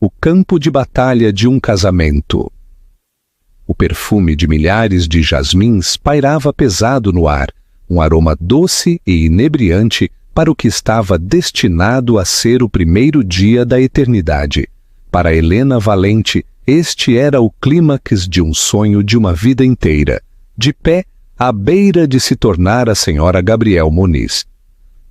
o campo de batalha de um casamento. O perfume de milhares de jasmins pairava pesado no ar, um aroma doce e inebriante para o que estava destinado a ser o primeiro dia da eternidade. Para Helena Valente, este era o clímax de um sonho de uma vida inteira, de pé à beira de se tornar a senhora Gabriel Moniz.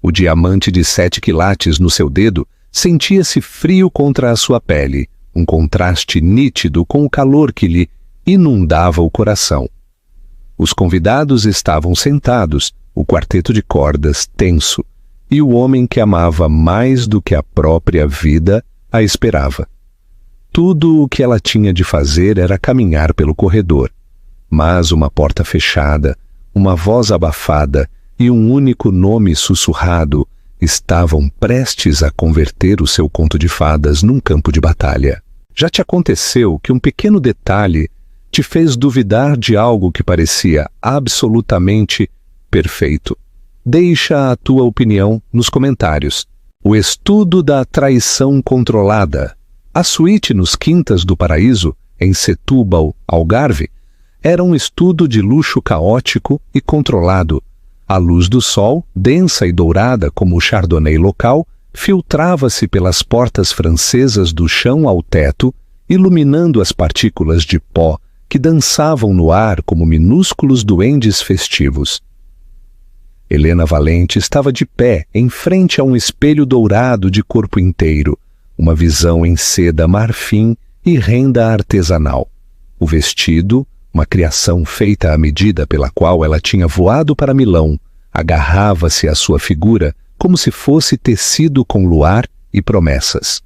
O diamante de 7 quilates no seu dedo sentia-se frio contra a sua pele, um contraste nítido com o calor que lhe inundava o coração. Os convidados estavam sentados, o quarteto de cordas tenso, e o homem que amava mais do que a própria vida a esperava. Tudo o que ela tinha de fazer era caminhar pelo corredor, mas uma porta fechada, uma voz abafada e um único nome sussurrado estavam prestes a converter o seu conto de fadas num campo de batalha. Já te aconteceu que um pequeno detalhe te fez duvidar de algo que parecia absolutamente perfeito? Deixa a tua opinião nos comentários. O estudo da traição controlada. A suíte nos Quintas do Paraíso, em Setúbal, Algarve, era um estudo de luxo caótico e controlado. A luz do sol, densa e dourada como o chardonnay local, filtrava-se pelas portas francesas do chão ao teto, iluminando as partículas de pó que dançavam no ar como minúsculos duendes festivos. Helena Valente estava de pé em frente a um espelho dourado de corpo inteiro, uma visão em seda marfim e renda artesanal. O vestido, uma criação feita à medida pela qual ela tinha voado para Milão, agarrava-se à sua figura como se fosse tecido com luar e promessas.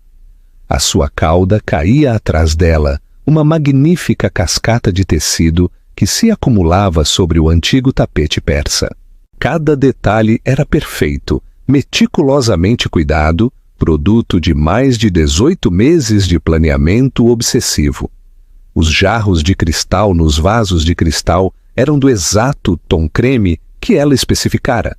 A sua cauda caía atrás dela, uma magnífica cascata de tecido que se acumulava sobre o antigo tapete persa. Cada detalhe era perfeito, meticulosamente cuidado, produto de mais de 18 meses de planeamento obsessivo. Os jarros de cristal nos vasos de cristal eram do exato tom creme que ela especificara.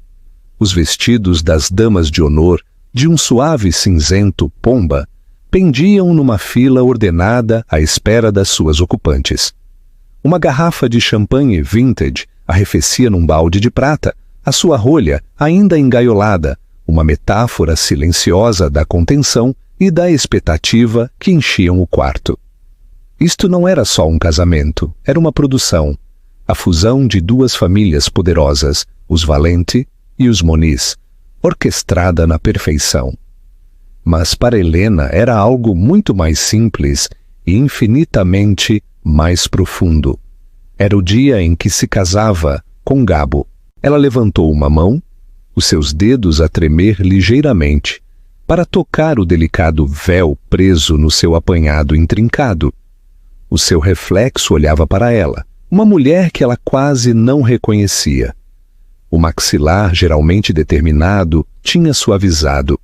Os vestidos das damas de honor, de um suave cinzento pomba, pendiam numa fila ordenada à espera das suas ocupantes. Uma garrafa de champanhe vintage arrefecia num balde de prata, a sua rolha ainda engaiolada, uma metáfora silenciosa da contenção e da expectativa que enchiam o quarto. Isto não era só um casamento, era uma produção, a fusão de duas famílias poderosas, os Valente e os Moniz, orquestrada na perfeição. Mas para Helena era algo muito mais simples e infinitamente mais profundo. Era o dia em que se casava com Gabo. Ela levantou uma mão, os seus dedos a tremer ligeiramente, para tocar o delicado véu preso no seu apanhado intrincado. O seu reflexo olhava para ela, uma mulher que ela quase não reconhecia. O maxilar, geralmente determinado, tinha suavizado.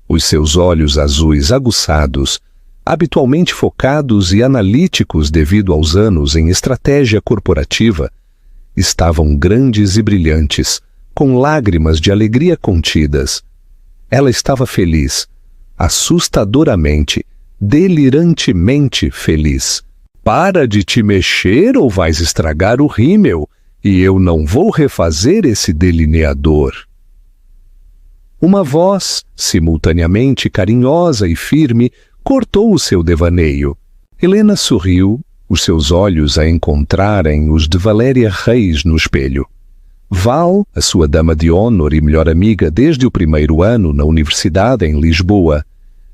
Os seus olhos azuis aguçados, habitualmente focados e analíticos devido aos anos em estratégia corporativa, estavam grandes e brilhantes, com lágrimas de alegria contidas. Ela estava feliz, assustadoramente, delirantemente feliz. Para de te mexer ou vais estragar o rímel, e eu não vou refazer esse delineador. Uma voz, simultaneamente carinhosa e firme, cortou o seu devaneio. Helena sorriu, os seus olhos a encontrarem os de Valéria Reis no espelho. Val, a sua dama de honor e melhor amiga desde o primeiro ano na universidade em Lisboa,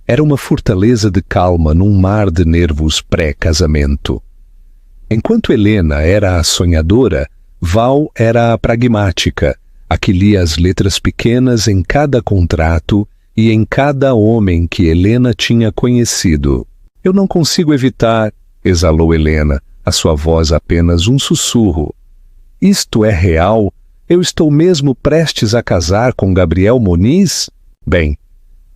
era uma fortaleza de calma num mar de nervos pré-casamento. Enquanto Helena era a sonhadora, Val era a pragmática, a que lia as letras pequenas em cada contrato e em cada homem que Helena tinha conhecido. Eu não consigo evitar, exalou Helena, a sua voz apenas um sussurro. Isto é real? Eu estou mesmo prestes a casar com Gabriel Moniz? Bem,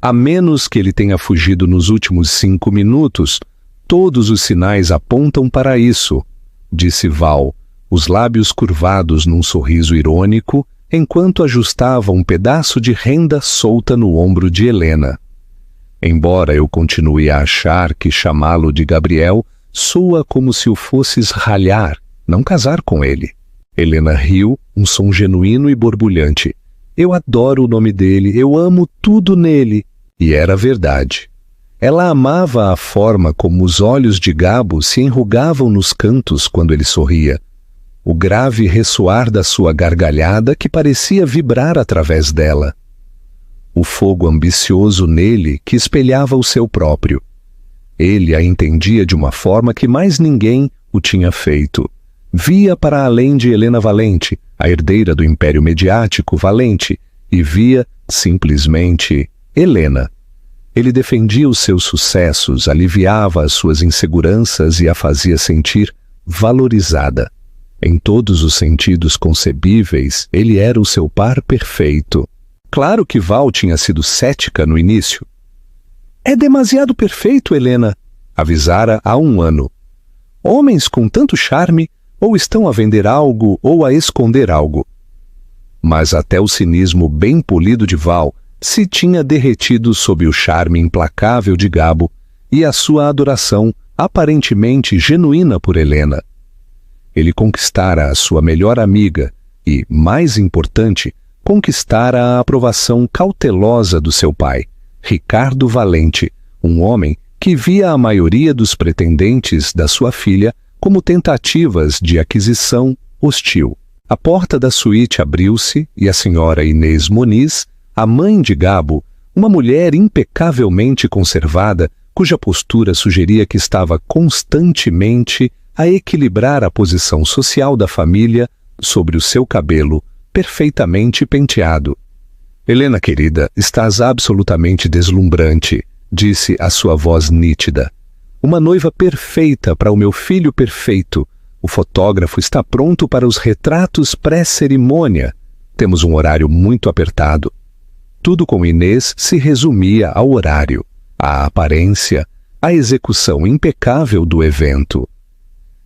a menos que ele tenha fugido nos últimos 5 minutos, todos os sinais apontam para isso, disse Val, os lábios curvados num sorriso irônico, enquanto ajustava um pedaço de renda solta no ombro de Helena. embora eu continue a achar que chamá-lo de Gabriel soa como se o fosses ralhar, não casar com ele. Helena riu, um som genuíno e borbulhante. Eu adoro o nome dele, eu amo tudo nele. E era verdade. Ela amava a forma como os olhos de Gabo se enrugavam nos cantos quando ele sorria. O grave ressoar da sua gargalhada que parecia vibrar através dela. O fogo ambicioso nele que espelhava o seu próprio. Ele a entendia de uma forma que mais ninguém o tinha feito. Via para além de Helena Valente, a herdeira do império mediático Valente, e via, simplesmente, Helena. Ele defendia os seus sucessos, aliviava as suas inseguranças e a fazia sentir valorizada. Em todos os sentidos concebíveis, ele era o seu par perfeito. Claro que Val tinha sido cética no início. É demasiado perfeito, Helena, avisara há 1 ano. Homens com tanto charme ou estão a vender algo ou a esconder algo. Mas até o cinismo bem polido de Val se tinha derretido sob o charme implacável de Gabo e a sua adoração aparentemente genuína por Helena. Ele conquistara a sua melhor amiga e, mais importante, conquistara a aprovação cautelosa do seu pai, Ricardo Valente, um homem que via a maioria dos pretendentes da sua filha como tentativas de aquisição hostil. A porta da suíte abriu-se e a senhora Inês Moniz, a mãe de Gabo, uma mulher impecavelmente conservada, cuja postura sugeria que estava constantemente a equilibrar a posição social da família sobre o seu cabelo, perfeitamente penteado. Helena, querida, estás absolutamente deslumbrante, disse a sua voz nítida. Uma noiva perfeita para o meu filho perfeito. O fotógrafo está pronto para os retratos pré-cerimônia. Temos um horário muito apertado. Tudo com Inês se resumia ao horário, à aparência, à execução impecável do evento.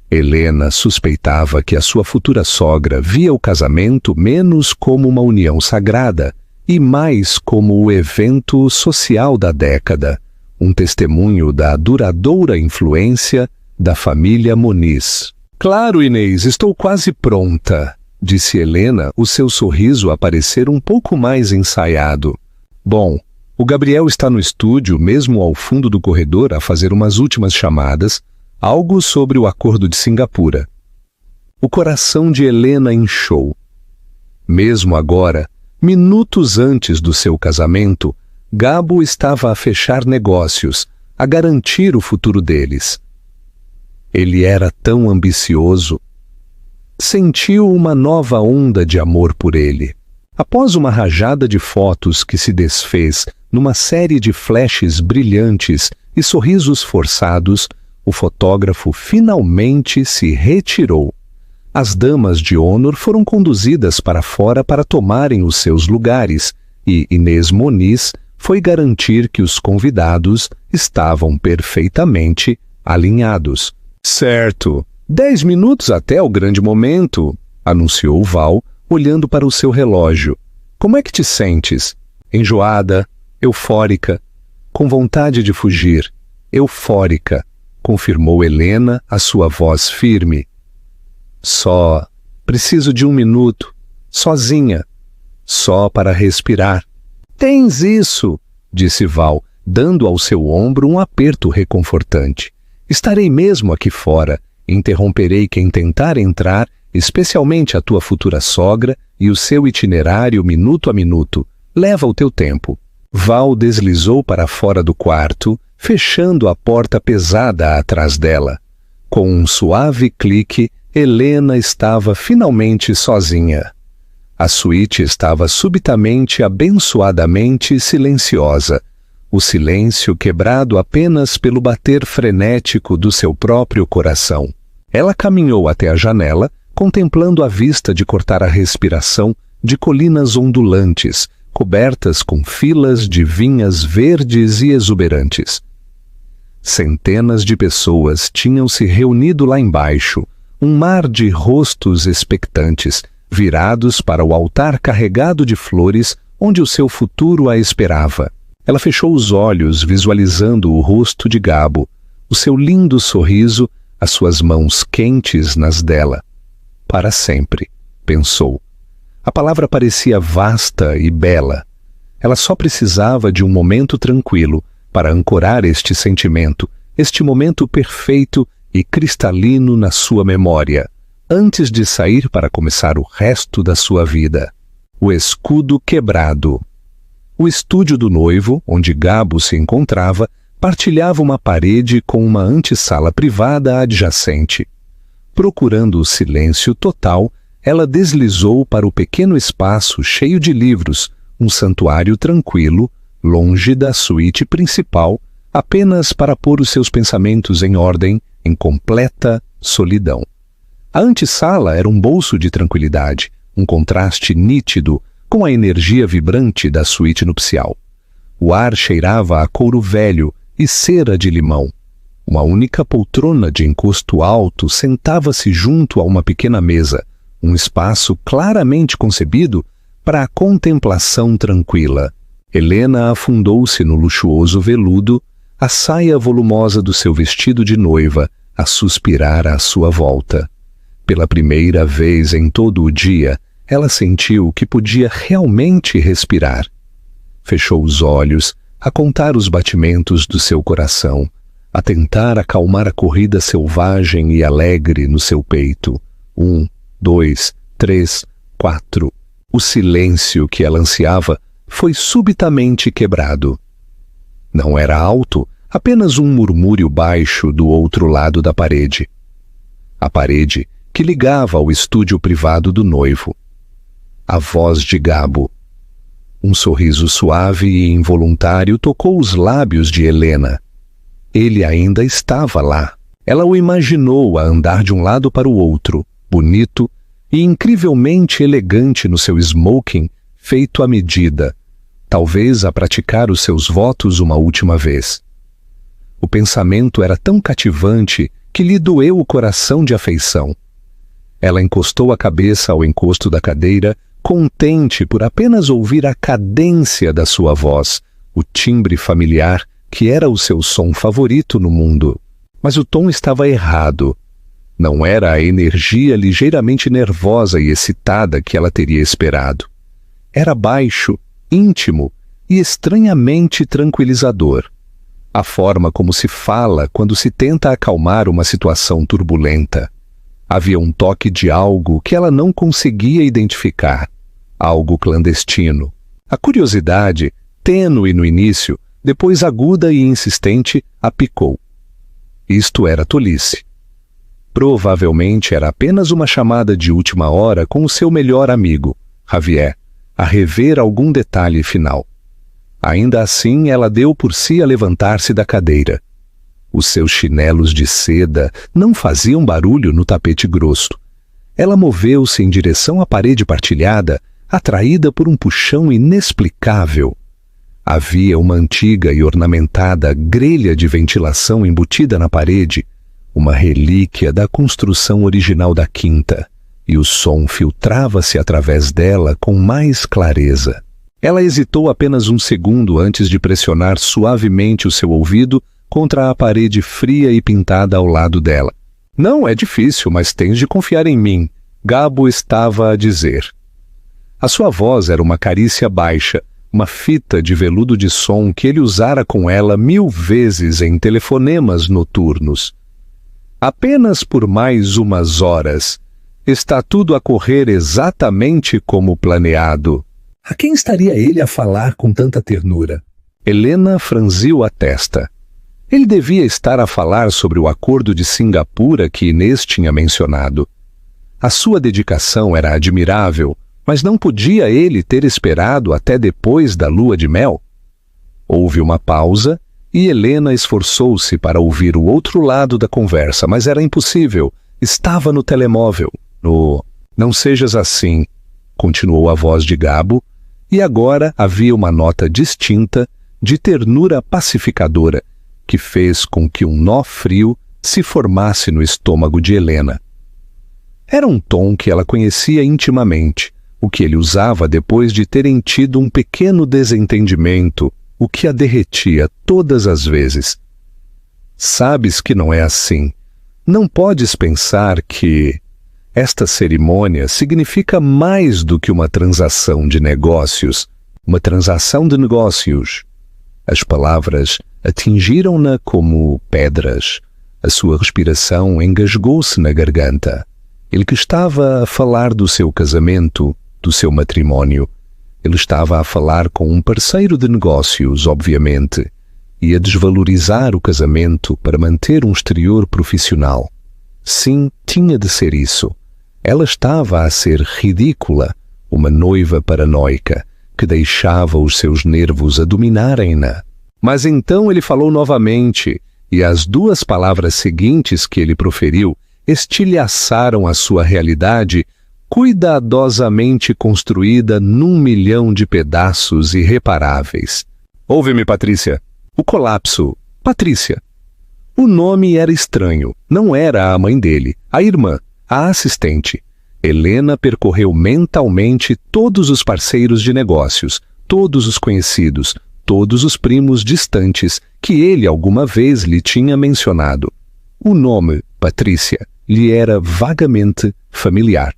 Helena suspeitava que a sua futura sogra via o casamento menos como uma união sagrada e mais como o evento social da década, um testemunho da duradoura influência da família Moniz. Claro, Inês, estou quase pronta, disse Helena, o seu sorriso a parecer um pouco mais ensaiado. Bom, o Gabriel está no estúdio, mesmo ao fundo do corredor, a fazer umas últimas chamadas, algo sobre o acordo de Singapura. O coração de Helena inchou. Mesmo agora, minutos antes do seu casamento, Gabo estava a fechar negócios, a garantir o futuro deles. Ele era tão ambicioso. Sentiu uma nova onda de amor por ele. Após uma rajada de fotos que se desfez numa série de flashes brilhantes e sorrisos forçados, o fotógrafo finalmente se retirou. As damas de honor foram conduzidas para fora para tomarem os seus lugares e Inês Moniz foi garantir que os convidados estavam perfeitamente alinhados. Certo, 10 minutos até o grande momento, anunciou Val, olhando para o seu relógio. Como é que te sentes? Enjoada, eufórica, com vontade de fugir. Eufórica, confirmou Helena, a sua voz firme. Só preciso de 1 minuto, sozinha, só para respirar. Tens isso, disse Val, dando ao seu ombro um aperto reconfortante. Estarei mesmo aqui fora, interromperei quem tentar entrar, especialmente a tua futura sogra, e o seu itinerário minuto a minuto. Leva o teu tempo. Val deslizou para fora do quarto, fechando a porta pesada atrás dela. Com um suave clique, Helena estava finalmente sozinha. A suíte estava subitamente, abençoadamente silenciosa, o silêncio quebrado apenas pelo bater frenético do seu próprio coração. Ela caminhou até a janela, contemplando a vista de cortar a respiração de colinas ondulantes, cobertas com filas de vinhas verdes e exuberantes. Centenas de pessoas tinham se reunido lá embaixo, um mar de rostos expectantes, virados para o altar carregado de flores onde o seu futuro a esperava. Ela fechou os olhos, visualizando o rosto de Gabo, o seu lindo sorriso, as suas mãos quentes nas dela. Para sempre, pensou. A palavra parecia vasta e bela. Ela só precisava de um momento tranquilo para ancorar este sentimento, este momento perfeito e cristalino na sua memória, antes de sair para começar o resto da sua vida. O escudo quebrado. O estúdio do noivo, onde Gabo se encontrava, partilhava uma parede com uma antessala privada adjacente. Procurando o silêncio total, ela deslizou para o pequeno espaço cheio de livros, um santuário tranquilo, longe da suíte principal, apenas para pôr os seus pensamentos em ordem, em completa solidão. A antessala era um bolso de tranquilidade, um contraste nítido com a energia vibrante da suíte nupcial. O ar cheirava a couro velho e cera de limão. Uma única poltrona de encosto alto sentava-se junto a uma pequena mesa, um espaço claramente concebido para a contemplação tranquila. Helena afundou-se no luxuoso veludo, a saia volumosa do seu vestido de noiva a suspirar à sua volta. Pela primeira vez em todo o dia, ela sentiu que podia realmente respirar. Fechou os olhos, a contar os batimentos do seu coração, a tentar acalmar a corrida selvagem e alegre no seu peito. 1, 2, 3, 4. O silêncio que ela ansiava foi subitamente quebrado. Não era alto, apenas um murmúrio baixo do outro lado da parede. A parede que ligava ao estúdio privado do noivo. A voz de Gabo. Um sorriso suave e involuntário tocou os lábios de Helena. Ele ainda estava lá. Ela o imaginou a andar de um lado para o outro, bonito e incrivelmente elegante no seu smoking feito à medida, talvez a praticar os seus votos uma última vez. O pensamento era tão cativante que lhe doeu o coração de afeição. Ela encostou a cabeça ao encosto da cadeira, contente por apenas ouvir a cadência da sua voz, o timbre familiar que era o seu som favorito no mundo. Mas o tom estava errado. Não era a energia ligeiramente nervosa e excitada que ela teria esperado. Era baixo, íntimo e estranhamente tranquilizador. A forma como se fala quando se tenta acalmar uma situação turbulenta. Havia um toque de algo que ela não conseguia identificar, algo clandestino. A curiosidade, tênue no início, depois aguda e insistente, a picou. Isto era tolice. Provavelmente era apenas uma chamada de última hora com o seu melhor amigo, Javier, a rever algum detalhe final. Ainda assim, ela deu por si a levantar-se da cadeira. Os seus chinelos de seda não faziam barulho no tapete grosso. Ela moveu-se em direção à parede partilhada, atraída por um puxão inexplicável. Havia uma antiga e ornamentada grelha de ventilação embutida na parede, uma relíquia da construção original da quinta, e o som filtrava-se através dela com mais clareza. Ela hesitou apenas um segundo antes de pressionar suavemente o seu ouvido contra a parede fria e pintada ao lado dela. Não é difícil, mas tens de confiar em mim, Gabo estava a dizer. A sua voz era uma carícia baixa, uma fita de veludo de som que ele usara com ela 1000 vezes em telefonemas noturnos. Apenas por mais umas horas. Está tudo a correr exatamente como planeado. A quem estaria ele a falar com tanta ternura? Helena franziu a testa. Ele devia estar a falar sobre o acordo de Singapura que Inês tinha mencionado. A sua dedicação era admirável, mas não podia ele ter esperado até depois da lua de mel? Houve uma pausa e Helena esforçou-se para ouvir o outro lado da conversa, mas era impossível. Estava no telemóvel. Não sejas assim, continuou a voz de Gabo, e agora havia uma nota distinta de ternura pacificadora que fez com que um nó frio se formasse no estômago de Helena. Era um tom que ela conhecia intimamente, o que ele usava depois de terem tido um pequeno desentendimento, o que a derretia todas as vezes. Sabes que não é assim. Não podes pensar que esta cerimônia significa mais do que uma transação de negócios. Uma transação de negócios. As palavras atingiram-na como pedras. A sua respiração engasgou-se na garganta. Ele que estava a falar do seu casamento, do seu matrimônio. Ele estava a falar com um parceiro de negócios, obviamente, e a desvalorizar o casamento para manter um exterior profissional. Sim, tinha de ser isso. Ela estava a ser ridícula, uma noiva paranoica, que deixava os seus nervos a dominarem-na. Mas então ele falou novamente, e as duas palavras seguintes que ele proferiu estilhaçaram a sua realidade, cuidadosamente construída num milhão de pedaços irreparáveis. Ouve-me, Patrícia. O colapso. Patrícia. O nome era estranho. Não era a mãe dele, a irmã, a assistente. Helena percorreu mentalmente todos os parceiros de negócios, todos os conhecidos, todos os primos distantes que ele alguma vez lhe tinha mencionado. O nome, Patrícia, lhe era vagamente familiar.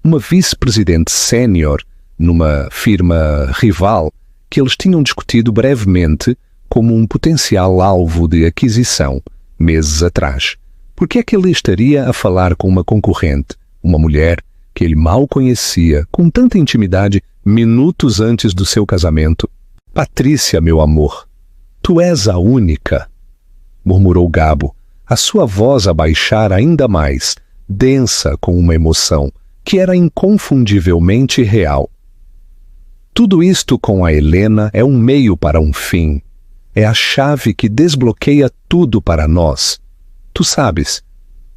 Uma vice-presidente sênior numa firma rival que eles tinham discutido brevemente como um potencial alvo de aquisição, meses atrás. Por que é que ele estaria a falar com uma concorrente, uma mulher que ele mal conhecia, com tanta intimidade, minutos antes do seu casamento? Patrícia, meu amor, tu és a única, murmurou Gabo, a sua voz a baixar ainda mais, densa com uma emoção que era inconfundivelmente real. Tudo isto com a Helena é um meio para um fim. É a chave que desbloqueia tudo para nós. Tu sabes,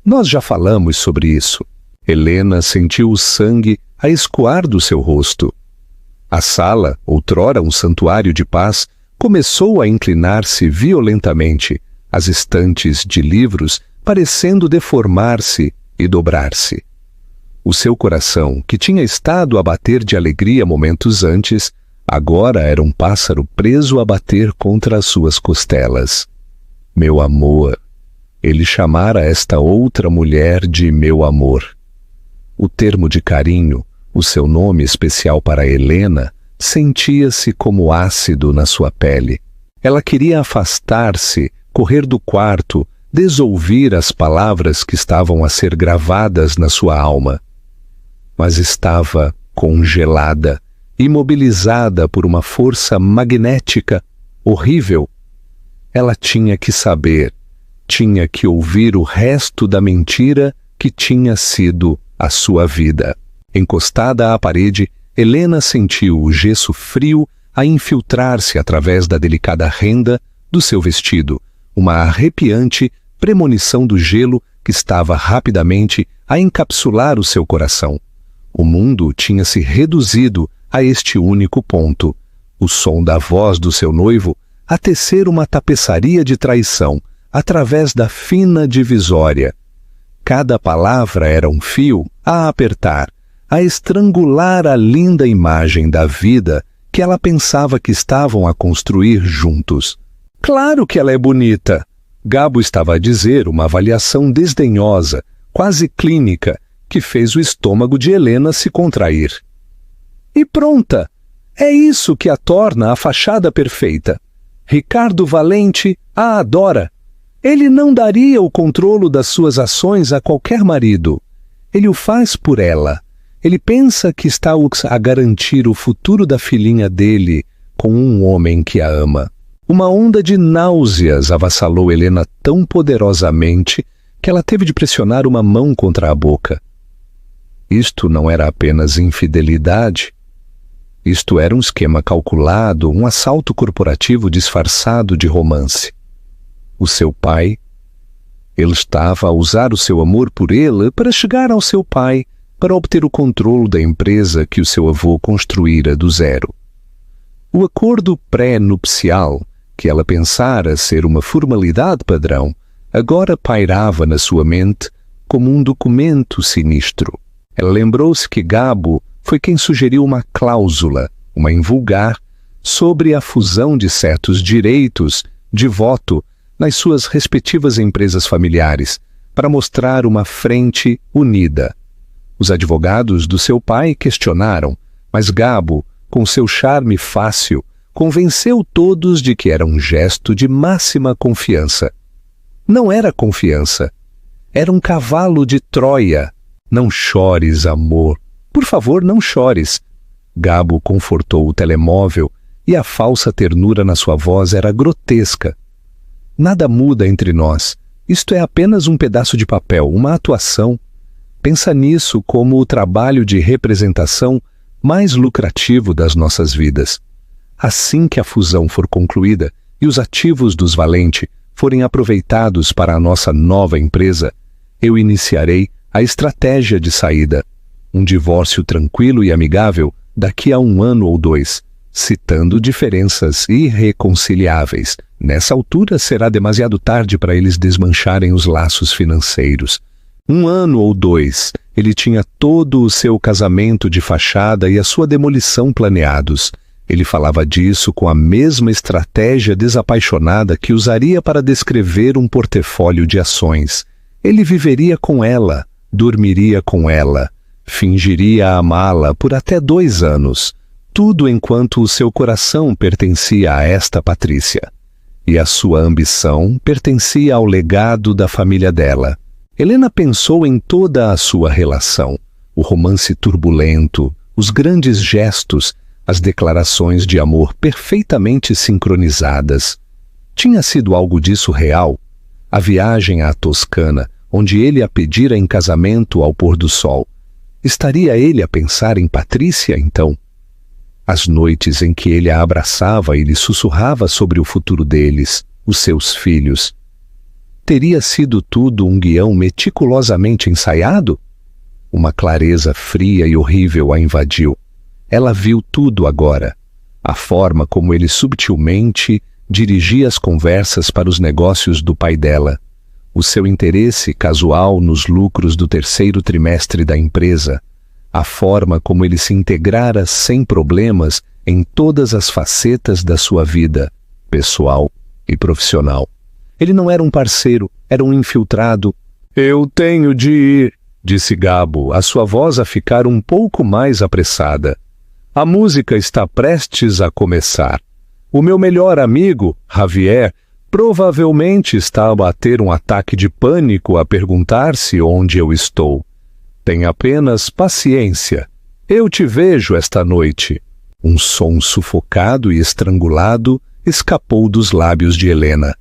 nós já falamos sobre isso. Helena sentiu o sangue a escoar do seu rosto. A sala, outrora um santuário de paz, começou a inclinar-se violentamente, as estantes de livros parecendo deformar-se e dobrar-se. O seu coração, que tinha estado a bater de alegria momentos antes, agora era um pássaro preso a bater contra as suas costelas. Meu amor. Ele chamara esta outra mulher de meu amor. O termo de carinho, o seu nome especial para Helena, sentia-se como ácido na sua pele. Ela queria afastar-se, correr do quarto, desouvir as palavras que estavam a ser gravadas na sua alma. Mas estava congelada, imobilizada por uma força magnética horrível. Ela tinha que saber, tinha que ouvir o resto da mentira que tinha sido a sua vida. Encostada à parede, Helena sentiu o gesso frio a infiltrar-se através da delicada renda do seu vestido, uma arrepiante premonição do gelo que estava rapidamente a encapsular o seu coração. O mundo tinha se reduzido a este único ponto, o som da voz do seu noivo a tecer uma tapeçaria de traição através da fina divisória. Cada palavra era um fio a apertar, a estrangular a linda imagem da vida que ela pensava que estavam a construir juntos. Claro que ela é bonita! Gabo estava a dizer uma avaliação desdenhosa, quase clínica, que fez o estômago de Helena se contrair. E pronta! É isso que a torna a fachada perfeita. Ricardo Valente a adora. Ele não daria o controle das suas ações a qualquer marido. Ele o faz por ela. Ele pensa que está a garantir o futuro da filhinha dele com um homem que a ama. Uma onda de náuseas avassalou Helena tão poderosamente que ela teve de pressionar uma mão contra a boca. Isto não era apenas infidelidade. Isto era um esquema calculado, um assalto corporativo disfarçado de romance. O seu pai, ele estava a usar o seu amor por ele para chegar ao seu pai, para obter o controle da empresa que o seu avô construíra do zero. O acordo pré-nupcial, que ela pensara ser uma formalidade padrão, agora pairava na sua mente como um documento sinistro. Ela lembrou-se que Gabo foi quem sugeriu uma cláusula, uma invulgar, sobre a fusão de certos direitos de voto nas suas respectivas empresas familiares, para mostrar uma frente unida. Os advogados do seu pai questionaram, mas Gabo, com seu charme fácil, convenceu todos de que era um gesto de máxima confiança. Não era confiança, era um cavalo de Troia. Não chores, amor. Por favor, não chores. Gabo confortou o telemóvel e a falsa ternura na sua voz era grotesca. Nada muda entre nós. Isto é apenas um pedaço de papel, uma atuação. Pensa nisso como o trabalho de representação mais lucrativo das nossas vidas. Assim que a fusão for concluída e os ativos dos Valente forem aproveitados para a nossa nova empresa, eu iniciarei a estratégia de saída. Um divórcio tranquilo e amigável daqui a 1 ano ou 2, citando diferenças irreconciliáveis. Nessa altura será demasiado tarde para eles desmancharem os laços financeiros. 1 ano ou 2, ele tinha todo o seu casamento de fachada e a sua demolição planeados. Ele falava disso com a mesma estratégia desapaixonada que usaria para descrever um portfólio de ações. Ele viveria com ela, dormiria com ela, fingiria amá-la por até 2 anos, tudo enquanto o seu coração pertencia a esta Patrícia. E a sua ambição pertencia ao legado da família dela. Helena pensou em toda a sua relação, o romance turbulento, os grandes gestos, as declarações de amor perfeitamente sincronizadas. Tinha sido algo disso real? A viagem à Toscana, onde ele a pedira em casamento ao pôr do sol. Estaria ele a pensar em Patrícia, então? As noites em que ele a abraçava e lhe sussurrava sobre o futuro deles, os seus filhos. Teria sido tudo um guião meticulosamente ensaiado? Uma clareza fria e horrível a invadiu. Ela viu tudo agora. A forma como ele subtilmente dirigia as conversas para os negócios do pai dela. O seu interesse casual nos lucros do 3º trimestre da empresa. A forma como ele se integrara sem problemas em todas as facetas da sua vida, pessoal e profissional. Ele não era um parceiro, era um infiltrado. "Eu tenho de ir", disse Gabo, a sua voz a ficar um pouco mais apressada. "A música está prestes a começar. O meu melhor amigo, Javier, provavelmente estava a ter um ataque de pânico a perguntar-se onde eu estou. Tenha apenas paciência. Eu te vejo esta noite." Um som sufocado e estrangulado escapou dos lábios de Helena.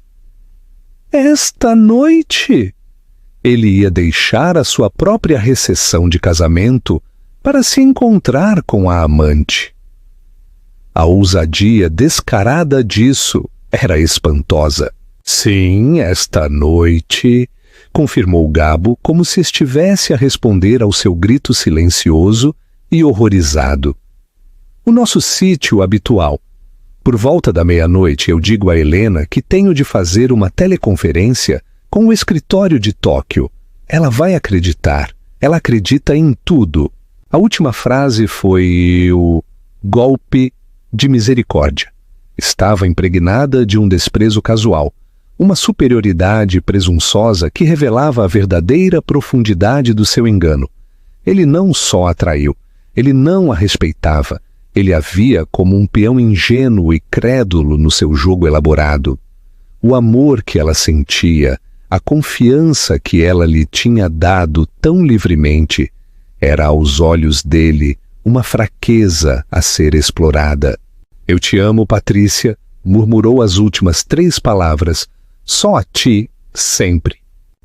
"Esta noite?" Ele ia deixar a sua própria recepção de casamento para se encontrar com a amante. A ousadia descarada disso era espantosa. "Sim, esta noite", confirmou Gabo, como se estivesse a responder ao seu grito silencioso e horrorizado. "O nosso sítio habitual. Por volta da 00:30 eu digo a Helena que tenho de fazer uma teleconferência com o escritório de Tóquio. Ela vai acreditar. Ela acredita em tudo." A última frase foi o golpe de misericórdia. Estava impregnada de um desprezo casual, uma superioridade presunçosa que revelava a verdadeira profundidade do seu engano. Ele não só a traiu, ele não a respeitava, ele a via como um peão ingênuo e crédulo no seu jogo elaborado. O amor que ela sentia, a confiança que ela lhe tinha dado tão livremente, era aos olhos dele uma fraqueza a ser explorada. "Eu te amo, Patrícia", murmurou as últimas 3 palavras. "Só a ti, sempre."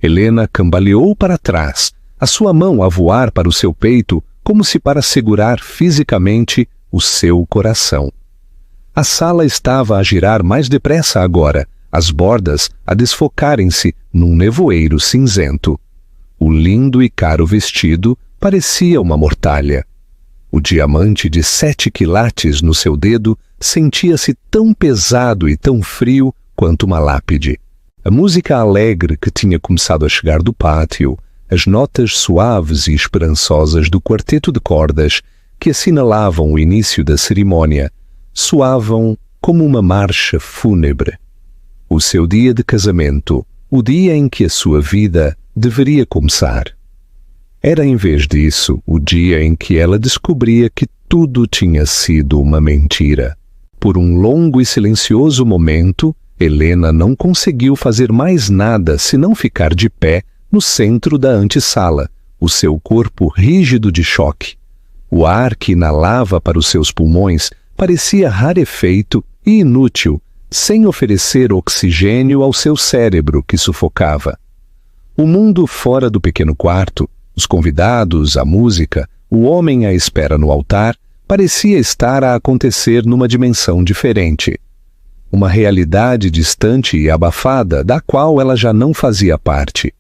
Helena cambaleou para trás, a sua mão a voar para o seu peito, como se para segurar fisicamente o seu coração. A sala estava a girar mais depressa agora, as bordas a desfocarem-se num nevoeiro cinzento. O lindo e caro vestido parecia uma mortalha. O diamante de 7 quilates no seu dedo sentia-se tão pesado e tão frio quanto uma lápide. A música alegre que tinha começado a chegar do pátio, as notas suaves e esperançosas do quarteto de cordas que assinalavam o início da cerimônia, soavam como uma marcha fúnebre. O seu dia de casamento, o dia em que a sua vida deveria começar. Era, em vez disso, o dia em que ela descobria que tudo tinha sido uma mentira. Por um longo e silencioso momento, Helena não conseguiu fazer mais nada senão ficar de pé no centro da antessala, o seu corpo rígido de choque. O ar que inalava para os seus pulmões parecia rarefeito e inútil, sem oferecer oxigênio ao seu cérebro que sufocava. O mundo fora do pequeno quarto, os convidados, a música, o homem à espera no altar, parecia estar a acontecer numa dimensão diferente. Uma realidade distante e abafada da qual ela já não fazia parte.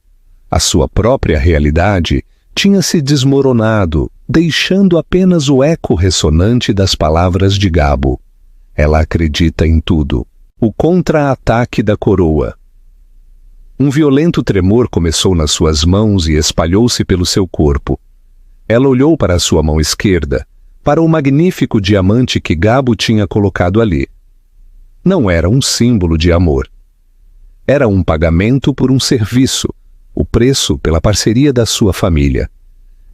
A sua própria realidade tinha se desmoronado, deixando apenas o eco ressonante das palavras de Gabo. Ela acredita em tudo. O contra-ataque da coroa. Um violento tremor começou nas suas mãos e espalhou-se pelo seu corpo. Ela olhou para a sua mão esquerda, para o magnífico diamante que Gabo tinha colocado ali. Não era um símbolo de amor. Era um pagamento por um serviço, o preço pela parceria da sua família.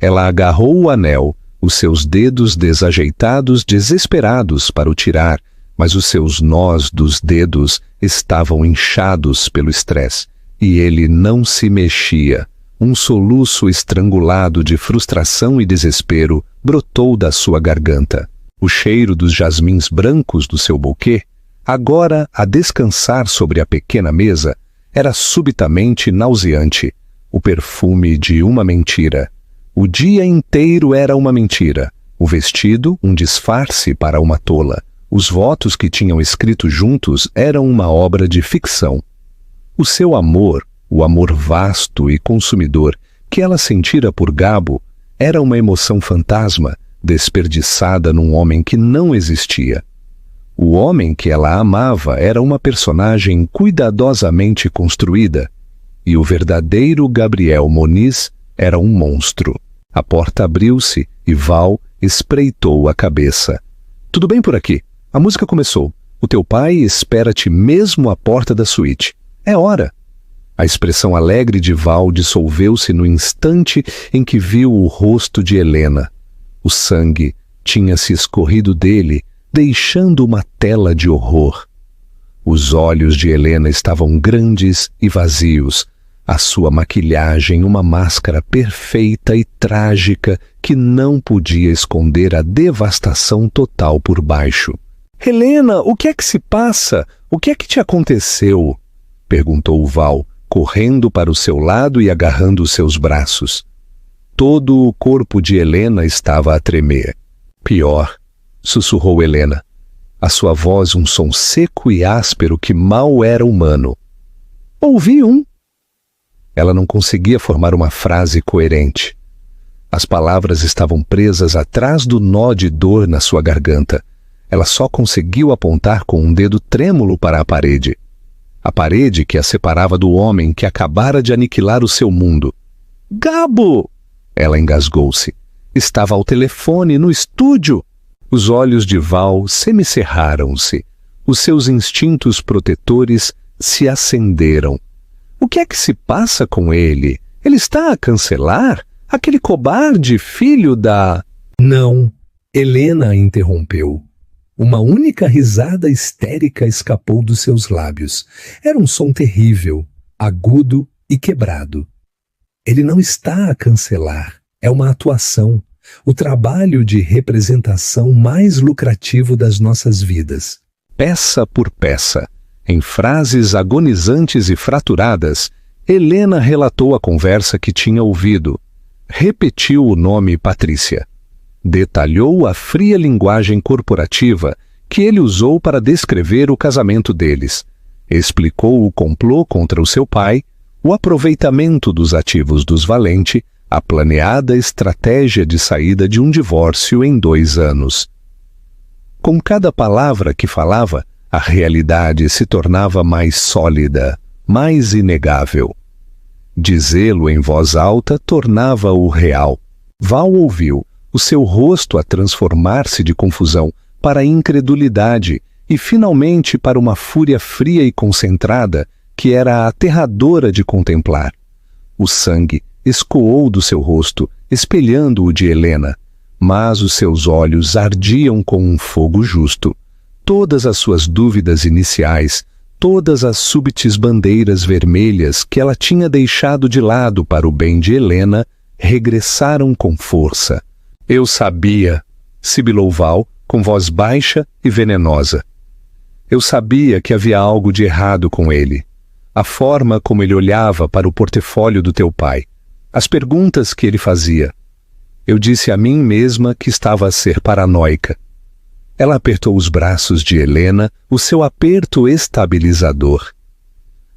Ela agarrou o anel, os seus dedos desajeitados, desesperados para o tirar, mas os seus nós dos dedos estavam inchados pelo estresse, e ele não se mexia. Um soluço estrangulado de frustração e desespero brotou da sua garganta. O cheiro dos jasmins brancos do seu buquê, agora a descansar sobre a pequena mesa, era subitamente nauseante. O perfume de uma mentira. O dia inteiro era uma mentira. O vestido, um disfarce para uma tola. Os votos que tinham escrito juntos eram uma obra de ficção. O seu amor, o amor vasto e consumidor que ela sentira por Gabo, era uma emoção fantasma, desperdiçada num homem que não existia. O homem que ela amava era uma personagem cuidadosamente construída, e o verdadeiro Gabriel Moniz era um monstro. A porta abriu-se e Val espreitou a cabeça. Tudo bem por aqui? A música começou. O teu pai espera-te mesmo à porta da suíte. É hora. A expressão alegre de Val dissolveu-se no instante em que viu o rosto de Helena. O sangue tinha se escorrido dele, deixando uma tela de horror. Os olhos de Helena estavam grandes e vazios, a sua maquilhagem uma máscara perfeita e trágica que não podia esconder a devastação total por baixo. Helena, o que é que se passa? O que é que te aconteceu? Perguntou Val, correndo para o seu lado e agarrando os seus braços. Todo o corpo de Helena estava a tremer. Pior, sussurrou Helena. A sua voz um som seco e áspero que mal era humano. Ouvi um. Ela não conseguia formar uma frase coerente. As palavras estavam presas atrás do nó de dor na sua garganta. Ela só conseguiu apontar com um dedo trêmulo para a parede. A parede que a separava do homem que acabara de aniquilar o seu mundo. Gabo! Ela engasgou-se. Estava ao telefone, no estúdio. Os olhos de Val semicerraram-se. Os seus instintos protetores se acenderam. O que é que se passa com ele? Ele está a cancelar? Aquele cobarde filho da... Não, Helena a interrompeu. Uma única risada histérica escapou dos seus lábios. Era um som terrível, agudo e quebrado. Ele não está a cancelar. É uma atuação, o trabalho de representação mais lucrativo das nossas vidas. Peça por peça, em frases agonizantes e fraturadas, Helena relatou a conversa que tinha ouvido. Repetiu o nome Patrícia. Detalhou a fria linguagem corporativa que ele usou para descrever o casamento deles. Explicou o complô contra o seu pai, o aproveitamento dos ativos dos Valente, a planeada estratégia de saída de um divórcio em 2 anos. Com cada palavra que falava, a realidade se tornava mais sólida, mais inegável. Dizê-lo em voz alta tornava-o real. Val ouviu, o seu rosto a transformar-se de confusão, para a incredulidade e, finalmente, para uma fúria fria e concentrada que era aterradora de contemplar. O sangue escoou do seu rosto, espelhando o de Helena, mas os seus olhos ardiam com um fogo justo. Todas as suas dúvidas iniciais, todas as súbitas bandeiras vermelhas que ela tinha deixado de lado para o bem de Helena, regressaram com força. Eu sabia, sibilou Val, com voz baixa e venenosa. Eu sabia que havia algo de errado com ele. A forma como ele olhava para o portfólio do teu pai, as perguntas que ele fazia. Eu disse a mim mesma que estava a ser paranoica. Ela apertou os braços de Helena, o seu aperto estabilizador.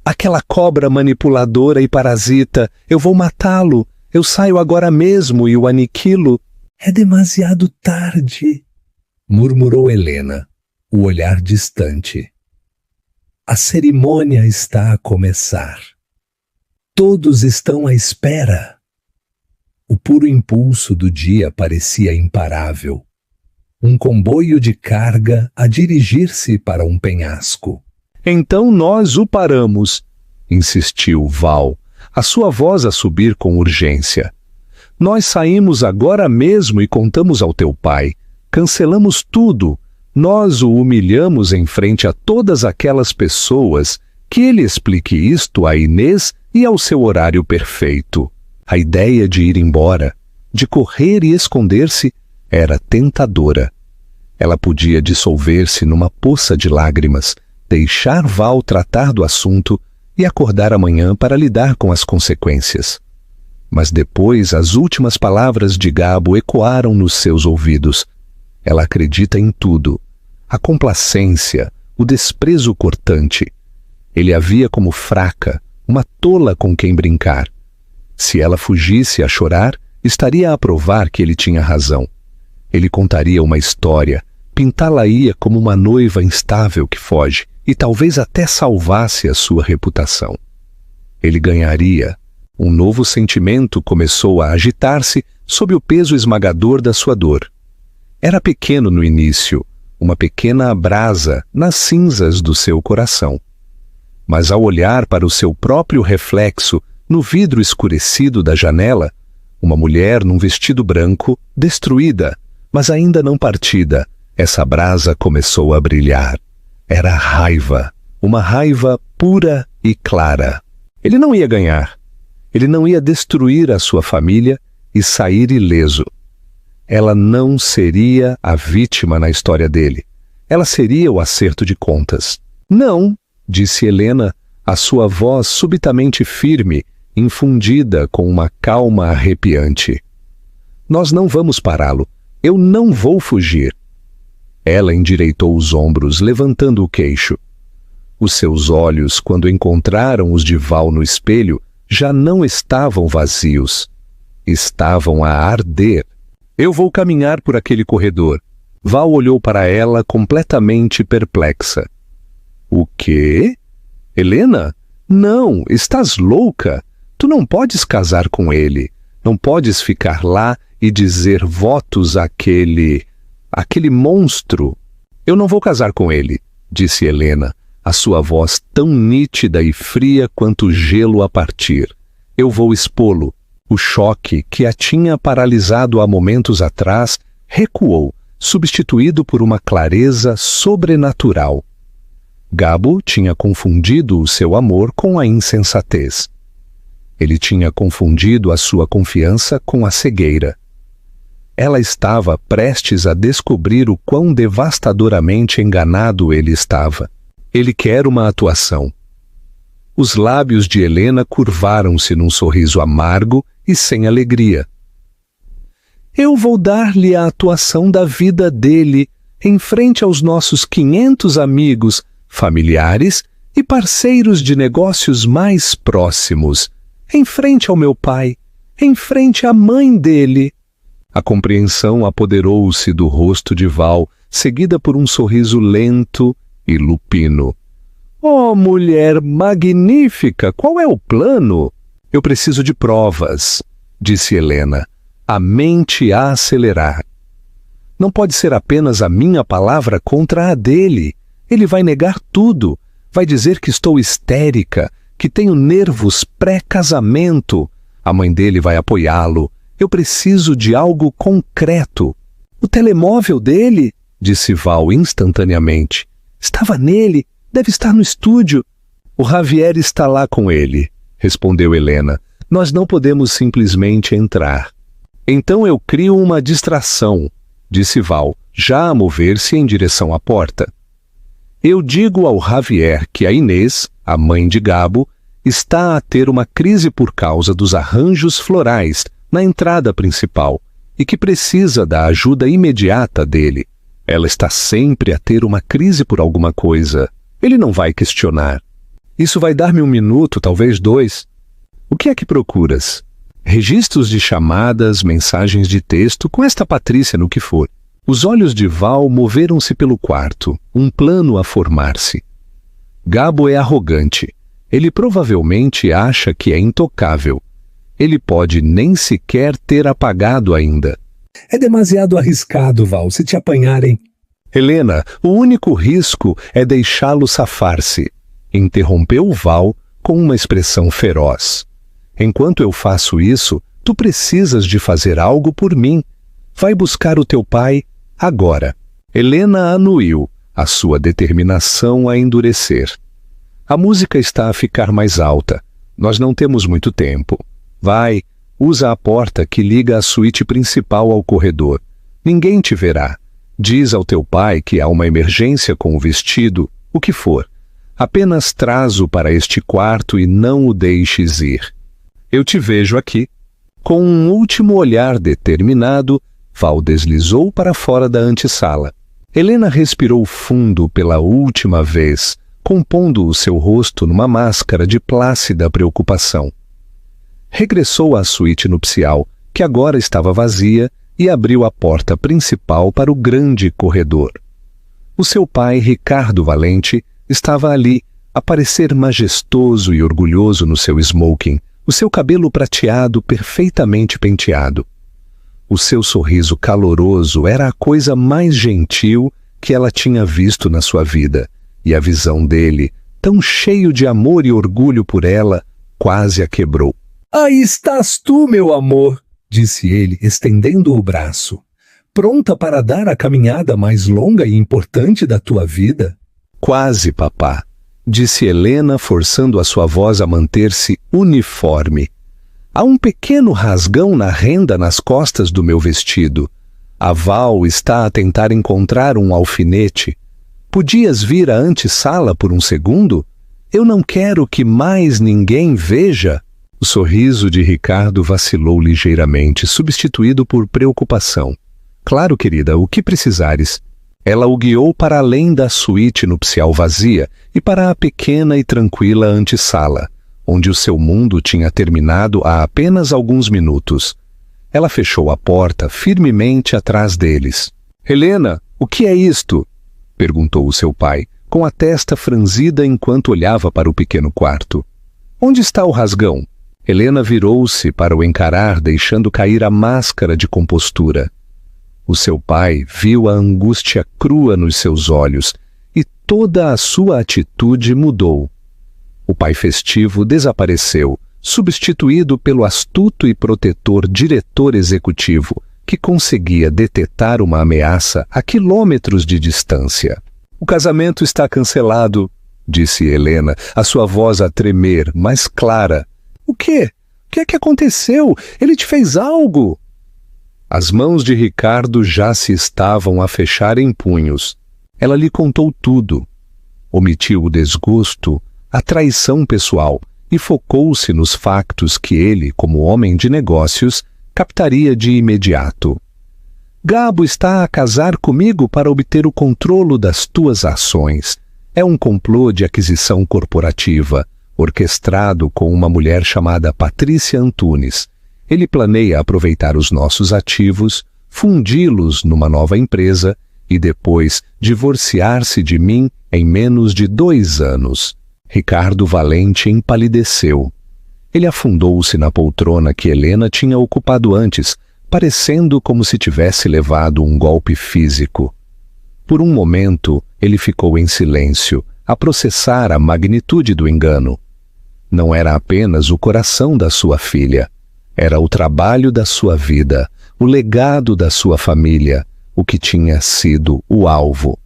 Aquela cobra manipuladora e parasita, eu vou matá-lo, eu saio agora mesmo e o aniquilo. É demasiado tarde, murmurou Helena, o olhar distante. A cerimônia está a começar. Todos estão à espera. O puro impulso do dia parecia imparável. Um comboio de carga a dirigir-se para um penhasco. Então nós o paramos, insistiu Val, a sua voz a subir com urgência. Nós saímos agora mesmo e contamos ao teu pai. Cancelamos tudo. Nós o humilhamos em frente a todas aquelas pessoas, que ele explique isto a Inês e ao seu horário perfeito. A ideia de ir embora, de correr e esconder-se, era tentadora. Ela podia dissolver-se numa poça de lágrimas, deixar Val tratar do assunto e acordar amanhã para lidar com as consequências. Mas depois as últimas palavras de Gabo ecoaram nos seus ouvidos. Ela acredita em tudo. A complacência, o desprezo cortante. Ele a via como fraca, uma tola com quem brincar. Se ela fugisse a chorar, estaria a provar que ele tinha razão. Ele contaria uma história, pintá-la-ia como uma noiva instável que foge e talvez até salvasse a sua reputação. Ele ganharia. Um novo sentimento começou a agitar-se sob o peso esmagador da sua dor. Era pequeno no início, uma pequena brasa nas cinzas do seu coração. Mas ao olhar para o seu próprio reflexo no vidro escurecido da janela, uma mulher num vestido branco, destruída, mas ainda não partida, essa brasa começou a brilhar. Era raiva, uma raiva pura e clara. Ele não ia ganhar. Ele não ia destruir a sua família e sair ileso. Ela não seria a vítima na história dele. Ela seria o acerto de contas. Não, disse Helena, a sua voz subitamente firme, infundida com uma calma arrepiante. Nós não vamos pará-lo. Eu não vou fugir. Ela endireitou os ombros, levantando o queixo. Os seus olhos, quando encontraram os de Val no espelho, já não estavam vazios. Estavam a arder. Eu vou caminhar por aquele corredor. Val olhou para ela completamente perplexa. O quê? Helena? Não, estás louca. Tu não podes casar com ele. Não podes ficar lá e dizer votos àquele monstro. Eu não vou casar com ele, disse Helena, a sua voz tão nítida e fria quanto o gelo a partir. Eu vou expô-lo. O choque que a tinha paralisado há momentos atrás recuou, substituído por uma clareza sobrenatural. Gabo tinha confundido o seu amor com a insensatez. Ele tinha confundido a sua confiança com a cegueira. Ela estava prestes a descobrir o quão devastadoramente enganado ele estava. Ele quer uma atuação. Os lábios de Helena curvaram-se num sorriso amargo e sem alegria. Eu vou dar-lhe a atuação da vida dele, em frente aos nossos 500 amigos, familiares e parceiros de negócios mais próximos, em frente ao meu pai, em frente à mãe dele. A compreensão apoderou-se do rosto de Val, seguida por um sorriso lento e lupino. Oh, mulher magnífica, qual é o plano? Eu preciso de provas, disse Helena, a mente a acelerar. Não pode ser apenas a minha palavra contra a dele. Ele vai negar tudo. Vai dizer que estou histérica, que tenho nervos pré-casamento. A mãe dele vai apoiá-lo. Eu preciso de algo concreto. O telemóvel dele, disse Val instantaneamente. Estava nele, deve estar no estúdio. O Javier está lá com ele, respondeu Helena. Nós não podemos simplesmente entrar. Então eu crio uma distração, disse Val, já a mover-se em direção à porta. Eu digo ao Javier que a Inês, a mãe de Gabo, está a ter uma crise por causa dos arranjos florais na entrada principal e que precisa da ajuda imediata dele. Ela está sempre a ter uma crise por alguma coisa. Ele não vai questionar. Isso vai dar-me 1 minuto, talvez 2. O que é que procuras? Registros de chamadas, mensagens de texto, com esta Patrícia no que for. Os olhos de Val moveram-se pelo quarto, um plano a formar-se. Gabo é arrogante. Ele provavelmente acha que é intocável. Ele pode nem sequer ter apagado ainda. É demasiado arriscado, Val, se te apanharem. Helena, o único risco é deixá-lo safar-se. Interrompeu Val com uma expressão feroz. Enquanto eu faço isso, tu precisas de fazer algo por mim. Vai buscar o teu pai agora. Helena anuiu, a sua determinação a endurecer. A música está a ficar mais alta. Nós não temos muito tempo. Vai, usa a porta que liga a suíte principal ao corredor. Ninguém te verá. Diz ao teu pai que há uma emergência com o vestido, o que for. Apenas traz-o para este quarto e não o deixes ir. Eu te vejo aqui. Com um último olhar determinado, Val deslizou para fora da antessala. Helena respirou fundo pela última vez, compondo o seu rosto numa máscara de plácida preocupação. Regressou à suíte nupcial, que agora estava vazia, e abriu a porta principal para o grande corredor. O seu pai, Ricardo Valente, estava ali, a parecer majestoso e orgulhoso no seu smoking, o seu cabelo prateado perfeitamente penteado. O seu sorriso caloroso era a coisa mais gentil que ela tinha visto na sua vida, e a visão dele, tão cheio de amor e orgulho por ela, quase a quebrou. Aí estás tu, meu amor, disse ele, estendendo o braço. Pronta para dar a caminhada mais longa e importante da tua vida? Quase, papá, disse Helena, forçando a sua voz a manter-se uniforme. Há um pequeno rasgão na renda nas costas do meu vestido. A Val está a tentar encontrar um alfinete. Podias vir à antessala por um segundo? Eu não quero que mais ninguém veja. O sorriso de Ricardo vacilou ligeiramente, substituído por preocupação. Claro, querida, o que precisares. Ela o guiou para além da suíte nupcial vazia e para a pequena e tranquila antessala, onde o seu mundo tinha terminado há apenas alguns minutos. Ela fechou a porta firmemente atrás deles. Helena, o que é isto? Perguntou o seu pai, com a testa franzida enquanto olhava para o pequeno quarto. Onde está o rasgão? Helena virou-se para o encarar, deixando cair a máscara de compostura. O seu pai viu a angústia crua nos seus olhos e toda a sua atitude mudou. O pai festivo desapareceu, substituído pelo astuto e protetor diretor executivo, que conseguia detectar uma ameaça a quilômetros de distância. O casamento está cancelado, disse Helena, a sua voz a tremer, mais clara. O quê? O que é que aconteceu? Ele te fez algo? As mãos de Ricardo já se estavam a fechar em punhos. Ela lhe contou tudo. Omitiu o desgosto, a traição pessoal e focou-se nos factos que ele, como homem de negócios, captaria de imediato. Gabo está a casar comigo para obter o controle das tuas ações. É um complô de aquisição corporativa, orquestrado com uma mulher chamada Patrícia Antunes. Ele planeia aproveitar os nossos ativos, fundi-los numa nova empresa e depois divorciar-se de mim em menos de 2 anos. Ricardo Valente empalideceu. Ele afundou-se na poltrona que Helena tinha ocupado antes, parecendo como se tivesse levado um golpe físico. Por um momento, ele ficou em silêncio, a processar a magnitude do engano. Não era apenas o coração da sua filha, era o trabalho da sua vida, o legado da sua família, o que tinha sido o alvo.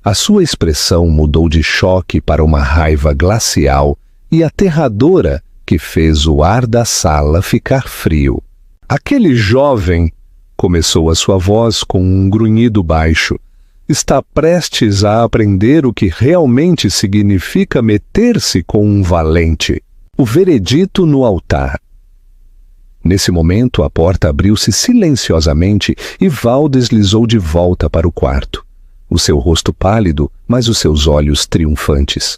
A sua expressão mudou de choque para uma raiva glacial e aterradora que fez o ar da sala ficar frio. Aquele jovem, começou a sua voz com um grunhido baixo, está prestes a aprender o que realmente significa meter-se com um valente. O veredito no altar. Nesse momento, a porta abriu-se silenciosamente e Val deslizou de volta para o quarto. O seu rosto pálido, mas os seus olhos triunfantes.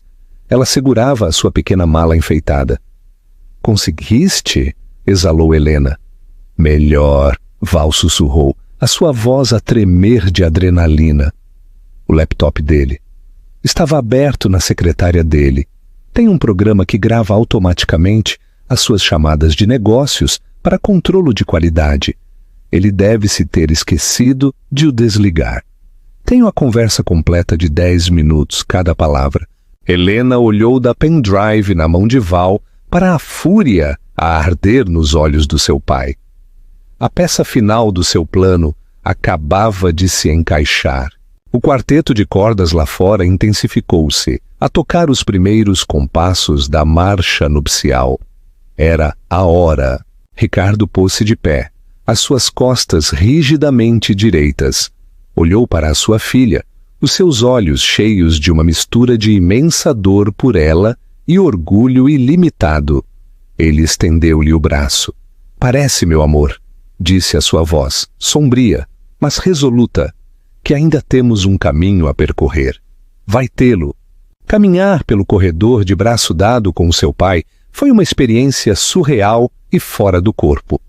Ela segurava a sua pequena mala enfeitada. "Conseguiste?" exalou Helena. "Melhor", Val sussurrou, a sua voz a tremer de adrenalina. O laptop dele. Estava aberto na secretária dele. Tem um programa que grava automaticamente as suas chamadas de negócios para controlo de qualidade. Ele deve-se ter esquecido de o desligar. Tenho a conversa completa de 10 minutos cada palavra. Helena olhou da pendrive na mão de Val para a fúria a arder nos olhos do seu pai. A peça final do seu plano acabava de se encaixar. O quarteto de cordas lá fora intensificou-se, a tocar os primeiros compassos da marcha nupcial. Era a hora. Ricardo pôs-se de pé, as suas costas rigidamente direitas. Olhou para a sua filha, os seus olhos cheios de uma mistura de imensa dor por ela e orgulho ilimitado. Ele estendeu-lhe o braço. "Parece, meu amor", disse a sua voz, sombria, mas resoluta, "que ainda temos um caminho a percorrer. Vai tê-lo." Caminhar pelo corredor de braço dado com seu pai foi uma experiência surreal e fora do corpo.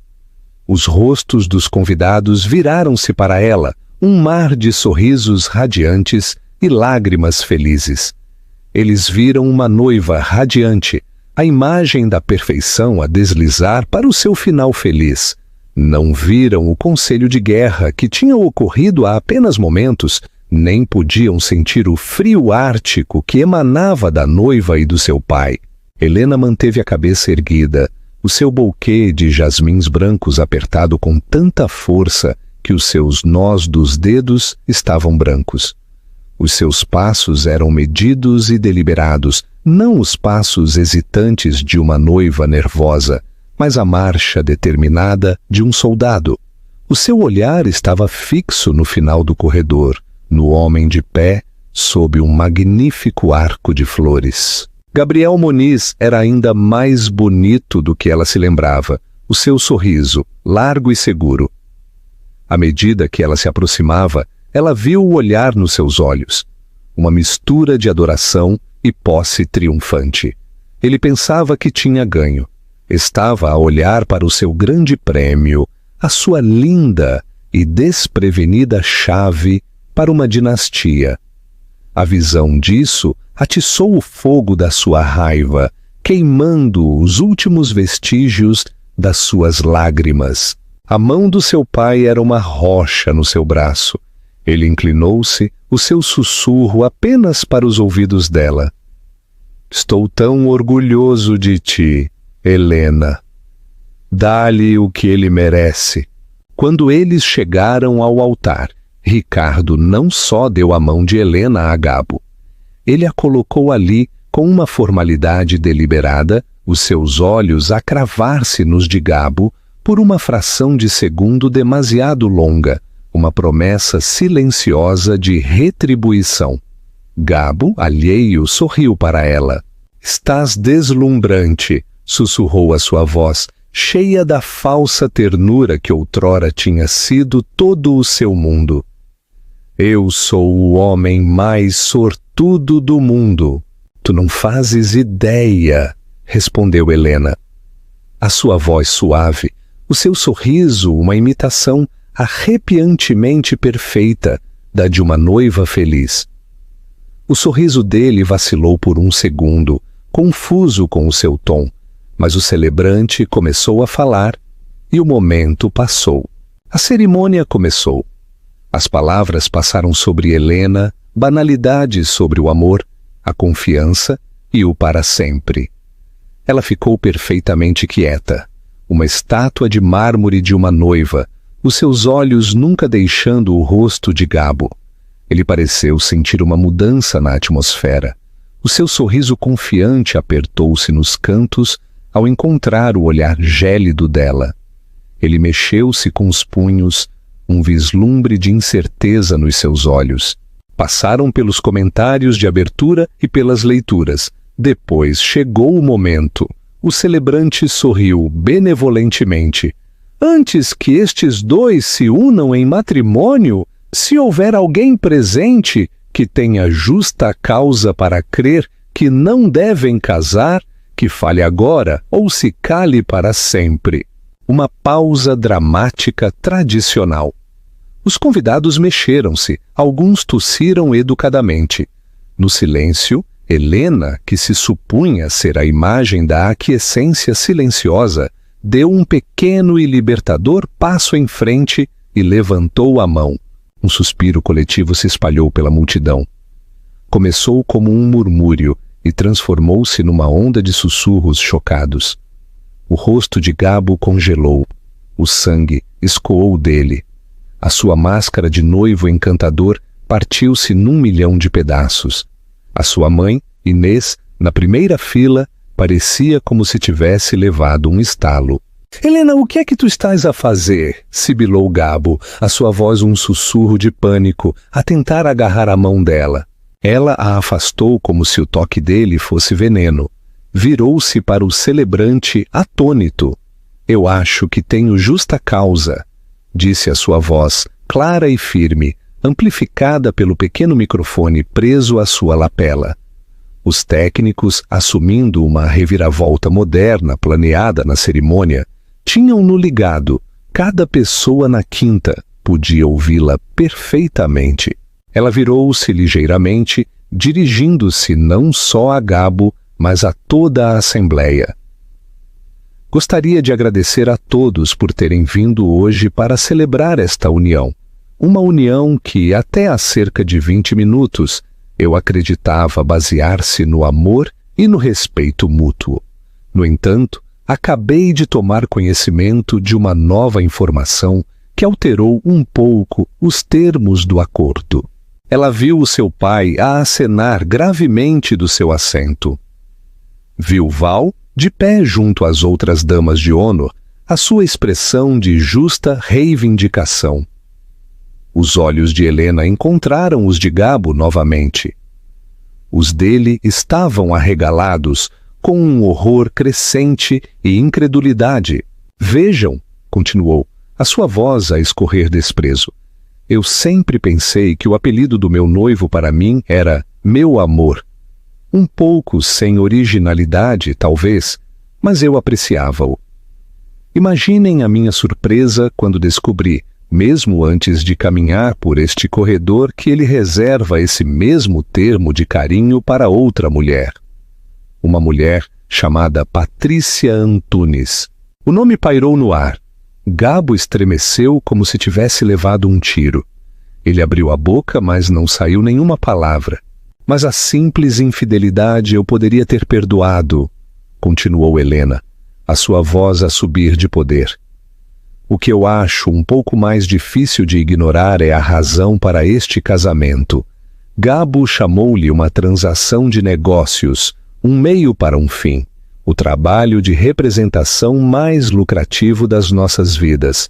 Os rostos dos convidados viraram-se para ela, um mar de sorrisos radiantes e lágrimas felizes. Eles viram uma noiva radiante, a imagem da perfeição a deslizar para o seu final feliz. Não viram o conselho de guerra que tinha ocorrido há apenas momentos, nem podiam sentir o frio ártico que emanava da noiva e do seu pai. Helena manteve a cabeça erguida, o seu buquê de jasmins brancos apertado com tanta força que os seus nós dos dedos estavam brancos. Os seus passos eram medidos e deliberados, não os passos hesitantes de uma noiva nervosa, mas a marcha determinada de um soldado. O seu olhar estava fixo no final do corredor, no homem de pé, sob um magnífico arco de flores. Gabriel Moniz era ainda mais bonito do que ela se lembrava, o seu sorriso, largo e seguro. À medida que ela se aproximava, ela viu o olhar nos seus olhos, uma mistura de adoração e posse triunfante. Ele pensava que tinha ganho. Estava a olhar para o seu grande prêmio, a sua linda e desprevenida chave para uma dinastia. A visão disso atiçou o fogo da sua raiva, queimando os últimos vestígios das suas lágrimas. A mão do seu pai era uma rocha no seu braço. Ele inclinou-se, o seu sussurro apenas para os ouvidos dela. "Estou tão orgulhoso de ti, Helena. Dá-lhe o que ele merece." Quando eles chegaram ao altar, Ricardo não só deu a mão de Helena a Gabo. Ele a colocou ali com uma formalidade deliberada, os seus olhos a cravar-se nos de Gabo por uma fração de segundo demasiado longa, uma promessa silenciosa de retribuição. Gabo, alheio, sorriu para ela. "Estás deslumbrante", sussurrou a sua voz, cheia da falsa ternura que outrora tinha sido todo o seu mundo. "Eu sou o homem mais sortudo do mundo." "Tu não fazes ideia", respondeu Helena. A sua voz suave, o seu sorriso uma imitação arrepiantemente perfeita da de uma noiva feliz. O sorriso dele vacilou por um segundo, confuso com o seu tom, mas o celebrante começou a falar e o momento passou. A cerimônia começou. As palavras passaram sobre Helena, banalidades sobre o amor, a confiança e o para sempre. Ela ficou perfeitamente quieta, uma estátua de mármore de uma noiva, os seus olhos nunca deixando o rosto de Gabo. Ele pareceu sentir uma mudança na atmosfera. O seu sorriso confiante apertou-se nos cantos ao encontrar o olhar gélido dela. Ele mexeu-se com os punhos, um vislumbre de incerteza nos seus olhos. Passaram pelos comentários de abertura e pelas leituras. Depois chegou o momento. O celebrante sorriu benevolentemente. Antes que estes dois se unam em matrimônio, se houver alguém presente que tenha justa causa para crer que não devem casar, que fale agora ou se cale para sempre. Uma pausa dramática tradicional. Os convidados mexeram-se, alguns tossiram educadamente. No silêncio, Helena, que se supunha ser a imagem da aquiescência silenciosa, deu um pequeno e libertador passo em frente e levantou a mão. Um suspiro coletivo se espalhou pela multidão. Começou como um murmúrio e transformou-se numa onda de sussurros chocados. O rosto de Gabo congelou. O sangue escoou dele. A sua máscara de noivo encantador partiu-se num milhão de pedaços. A sua mãe, Inês, na primeira fila, parecia como se tivesse levado um estalo. Helena, o que é que tu estás a fazer? Sibilou Gabo, a sua voz um sussurro de pânico, a tentar agarrar a mão dela. Ela a afastou como se o toque dele fosse veneno. Virou-se para o celebrante atônito. Eu acho que tenho justa causa, disse a sua voz, clara e firme, amplificada pelo pequeno microfone preso à sua lapela. Os técnicos, assumindo uma reviravolta moderna planeada na cerimônia, tinham-no ligado. Cada pessoa na quinta podia ouvi-la perfeitamente. Ela virou-se ligeiramente, dirigindo-se não só a Gabo, mas a toda a Assembleia. Gostaria de agradecer a todos por terem vindo hoje para celebrar esta união. Uma união que, até há cerca de 20 minutos, eu acreditava basear-se no amor e no respeito mútuo. No entanto, acabei de tomar conhecimento de uma nova informação que alterou um pouco os termos do acordo. Ela viu o seu pai a acenar gravemente do seu assento. Viu Val, de pé junto às outras damas de honor, a sua expressão de justa reivindicação. Os olhos de Helena encontraram os de Gabo novamente. Os dele estavam arregalados, com um horror crescente e incredulidade. Vejam, continuou, a sua voz a escorrer desprezo. Eu sempre pensei que o apelido do meu noivo para mim era meu amor. Um pouco sem originalidade, talvez, mas eu apreciava-o. Imaginem a minha surpresa quando descobri, mesmo antes de caminhar por este corredor, que ele reserva esse mesmo termo de carinho para outra mulher. Uma mulher chamada Patrícia Antunes. O nome pairou no ar. Gabo estremeceu como se tivesse levado um tiro. Ele abriu a boca, mas não saiu nenhuma palavra. Mas a simples infidelidade eu poderia ter perdoado, continuou Helena, a sua voz a subir de poder. O que eu acho um pouco mais difícil de ignorar é a razão para este casamento. Gabo chamou-lhe uma transação de negócios, um meio para um fim, o trabalho de representação mais lucrativo das nossas vidas.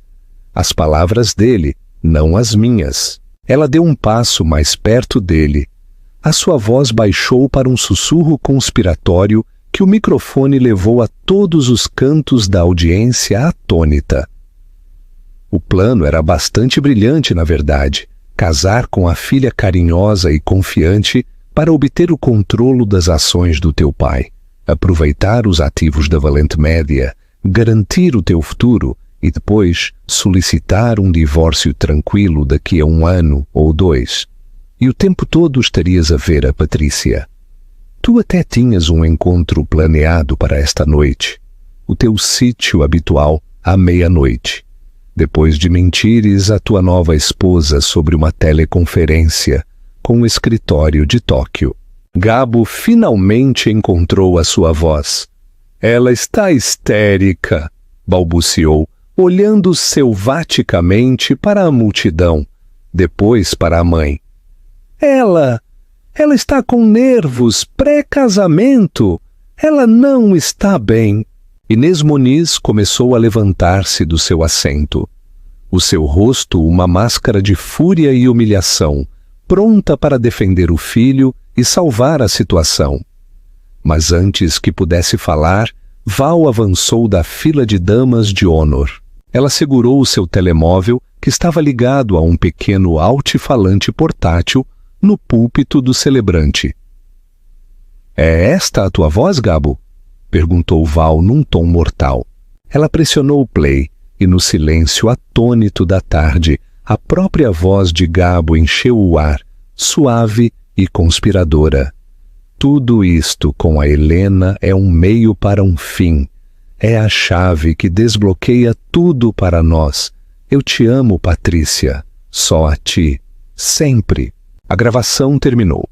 As palavras dele, não as minhas. Ela deu um passo mais perto dele. A sua voz baixou para um sussurro conspiratório que o microfone levou a todos os cantos da audiência atônita. O plano era bastante brilhante, na verdade. Casar com a filha carinhosa e confiante para obter o controlo das ações do teu pai, aproveitar os ativos da Valente Média, garantir o teu futuro e depois solicitar um divórcio tranquilo daqui a 1 ano ou 2. E o tempo todo estarias a ver a Patrícia. Tu até tinhas um encontro planeado para esta noite, o teu sítio habitual à meia-noite. depois de mentires à tua nova esposa sobre uma teleconferência com o escritório de Tóquio. Gabo finalmente encontrou a sua voz. Ela está histérica, balbuciou, olhando selvaticamente para a multidão, depois para a mãe. Ela está com nervos pré-casamento. Ela não está bem. Inês Moniz começou a levantar-se do seu assento. O seu rosto uma máscara de fúria e humilhação, pronta para defender o filho e salvar a situação. Mas antes que pudesse falar, Val avançou da fila de damas de honor. Ela segurou o seu telemóvel, que estava ligado a um pequeno altifalante portátil, no púlpito do celebrante. É esta a tua voz, Gabo? Perguntou Val num tom mortal. Ela pressionou o play e no silêncio atônito da tarde, a própria voz de Gabo encheu o ar, suave e conspiradora. Tudo isto com a Helena é um meio para um fim. É a chave que desbloqueia tudo para nós. Eu te amo, Patrícia. Só a ti. Sempre. A gravação terminou.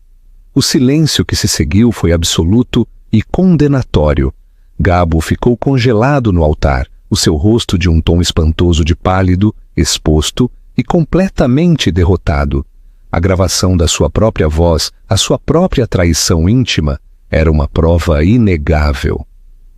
O silêncio que se seguiu foi absoluto e condenatório. Gabo ficou congelado no altar, o seu rosto de um tom espantoso de pálido, exposto e completamente derrotado. A gravação da sua própria voz, a sua própria traição íntima, era uma prova inegável.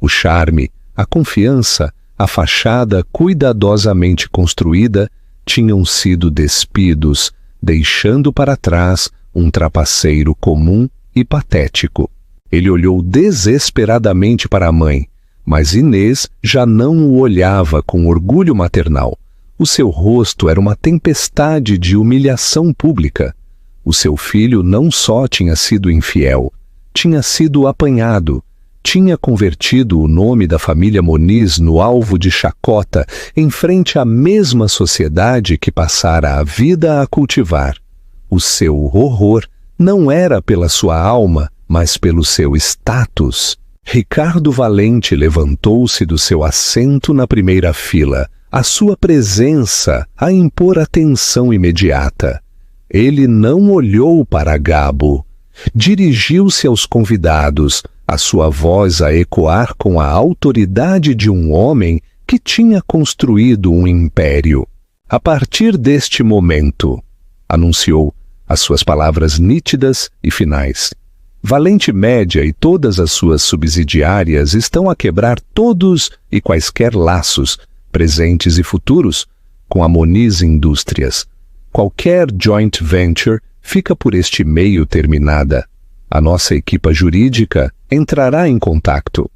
O charme, a confiança, a fachada cuidadosamente construída tinham sido despidos, deixando para trás um trapaceiro comum e patético. Ele olhou desesperadamente para a mãe, mas Inês já não o olhava com orgulho maternal. O seu rosto era uma tempestade de humilhação pública. O seu filho não só tinha sido infiel, tinha sido apanhado, tinha convertido o nome da família Moniz no alvo de chacota em frente à mesma sociedade que passara a vida a cultivar. O seu horror não era pela sua alma, mas pelo seu status. Ricardo Valente levantou-se do seu assento na primeira fila, a sua presença a impor atenção imediata. Ele não olhou para Gabo. Dirigiu-se aos convidados, a sua voz a ecoar com a autoridade de um homem que tinha construído um império. A partir deste momento, anunciou, as suas palavras nítidas e finais. Valente Média e todas as suas subsidiárias estão a quebrar todos e quaisquer laços, presentes e futuros, com a Moniz Indústrias. Qualquer joint venture fica por este meio terminada. A nossa equipa jurídica entrará em contato.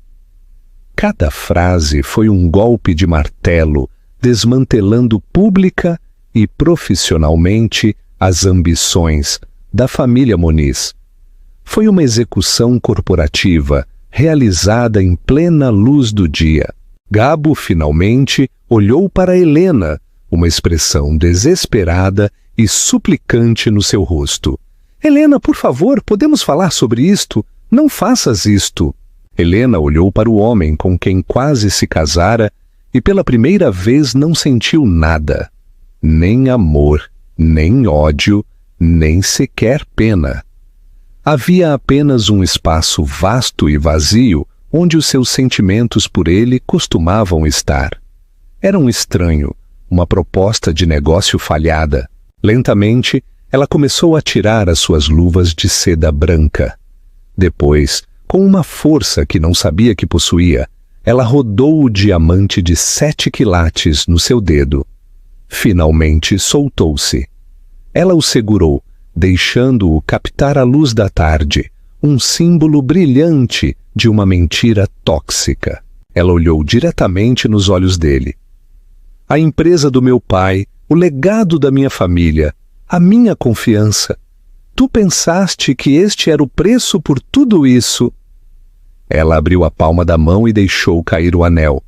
Cada frase foi um golpe de martelo, desmantelando pública e profissionalmente as ambições da família Moniz. Foi uma execução corporativa, realizada em plena luz do dia. Gabo finalmente olhou para Helena, uma expressão desesperada e suplicante no seu rosto. Helena, por favor, podemos falar sobre isto? Não faças isto. Helena olhou para o homem com quem quase se casara e pela primeira vez não sentiu nada. Nem amor, nem ódio, nem sequer pena. Havia apenas um espaço vasto e vazio onde os seus sentimentos por ele costumavam estar. Era um estranho, uma proposta de negócio falhada. Lentamente, ela começou a tirar as suas luvas de seda branca. Depois, com uma força que não sabia que possuía, ela rodou o diamante de 7 quilates no seu dedo. Finalmente soltou-se. Ela o segurou, deixando-o captar a luz da tarde, um símbolo brilhante de uma mentira tóxica. Ela olhou diretamente nos olhos dele. A empresa do meu pai, o legado da minha família, a minha confiança. Tu pensaste que este era o preço por tudo isso? Ela abriu a palma da mão e deixou cair o anel.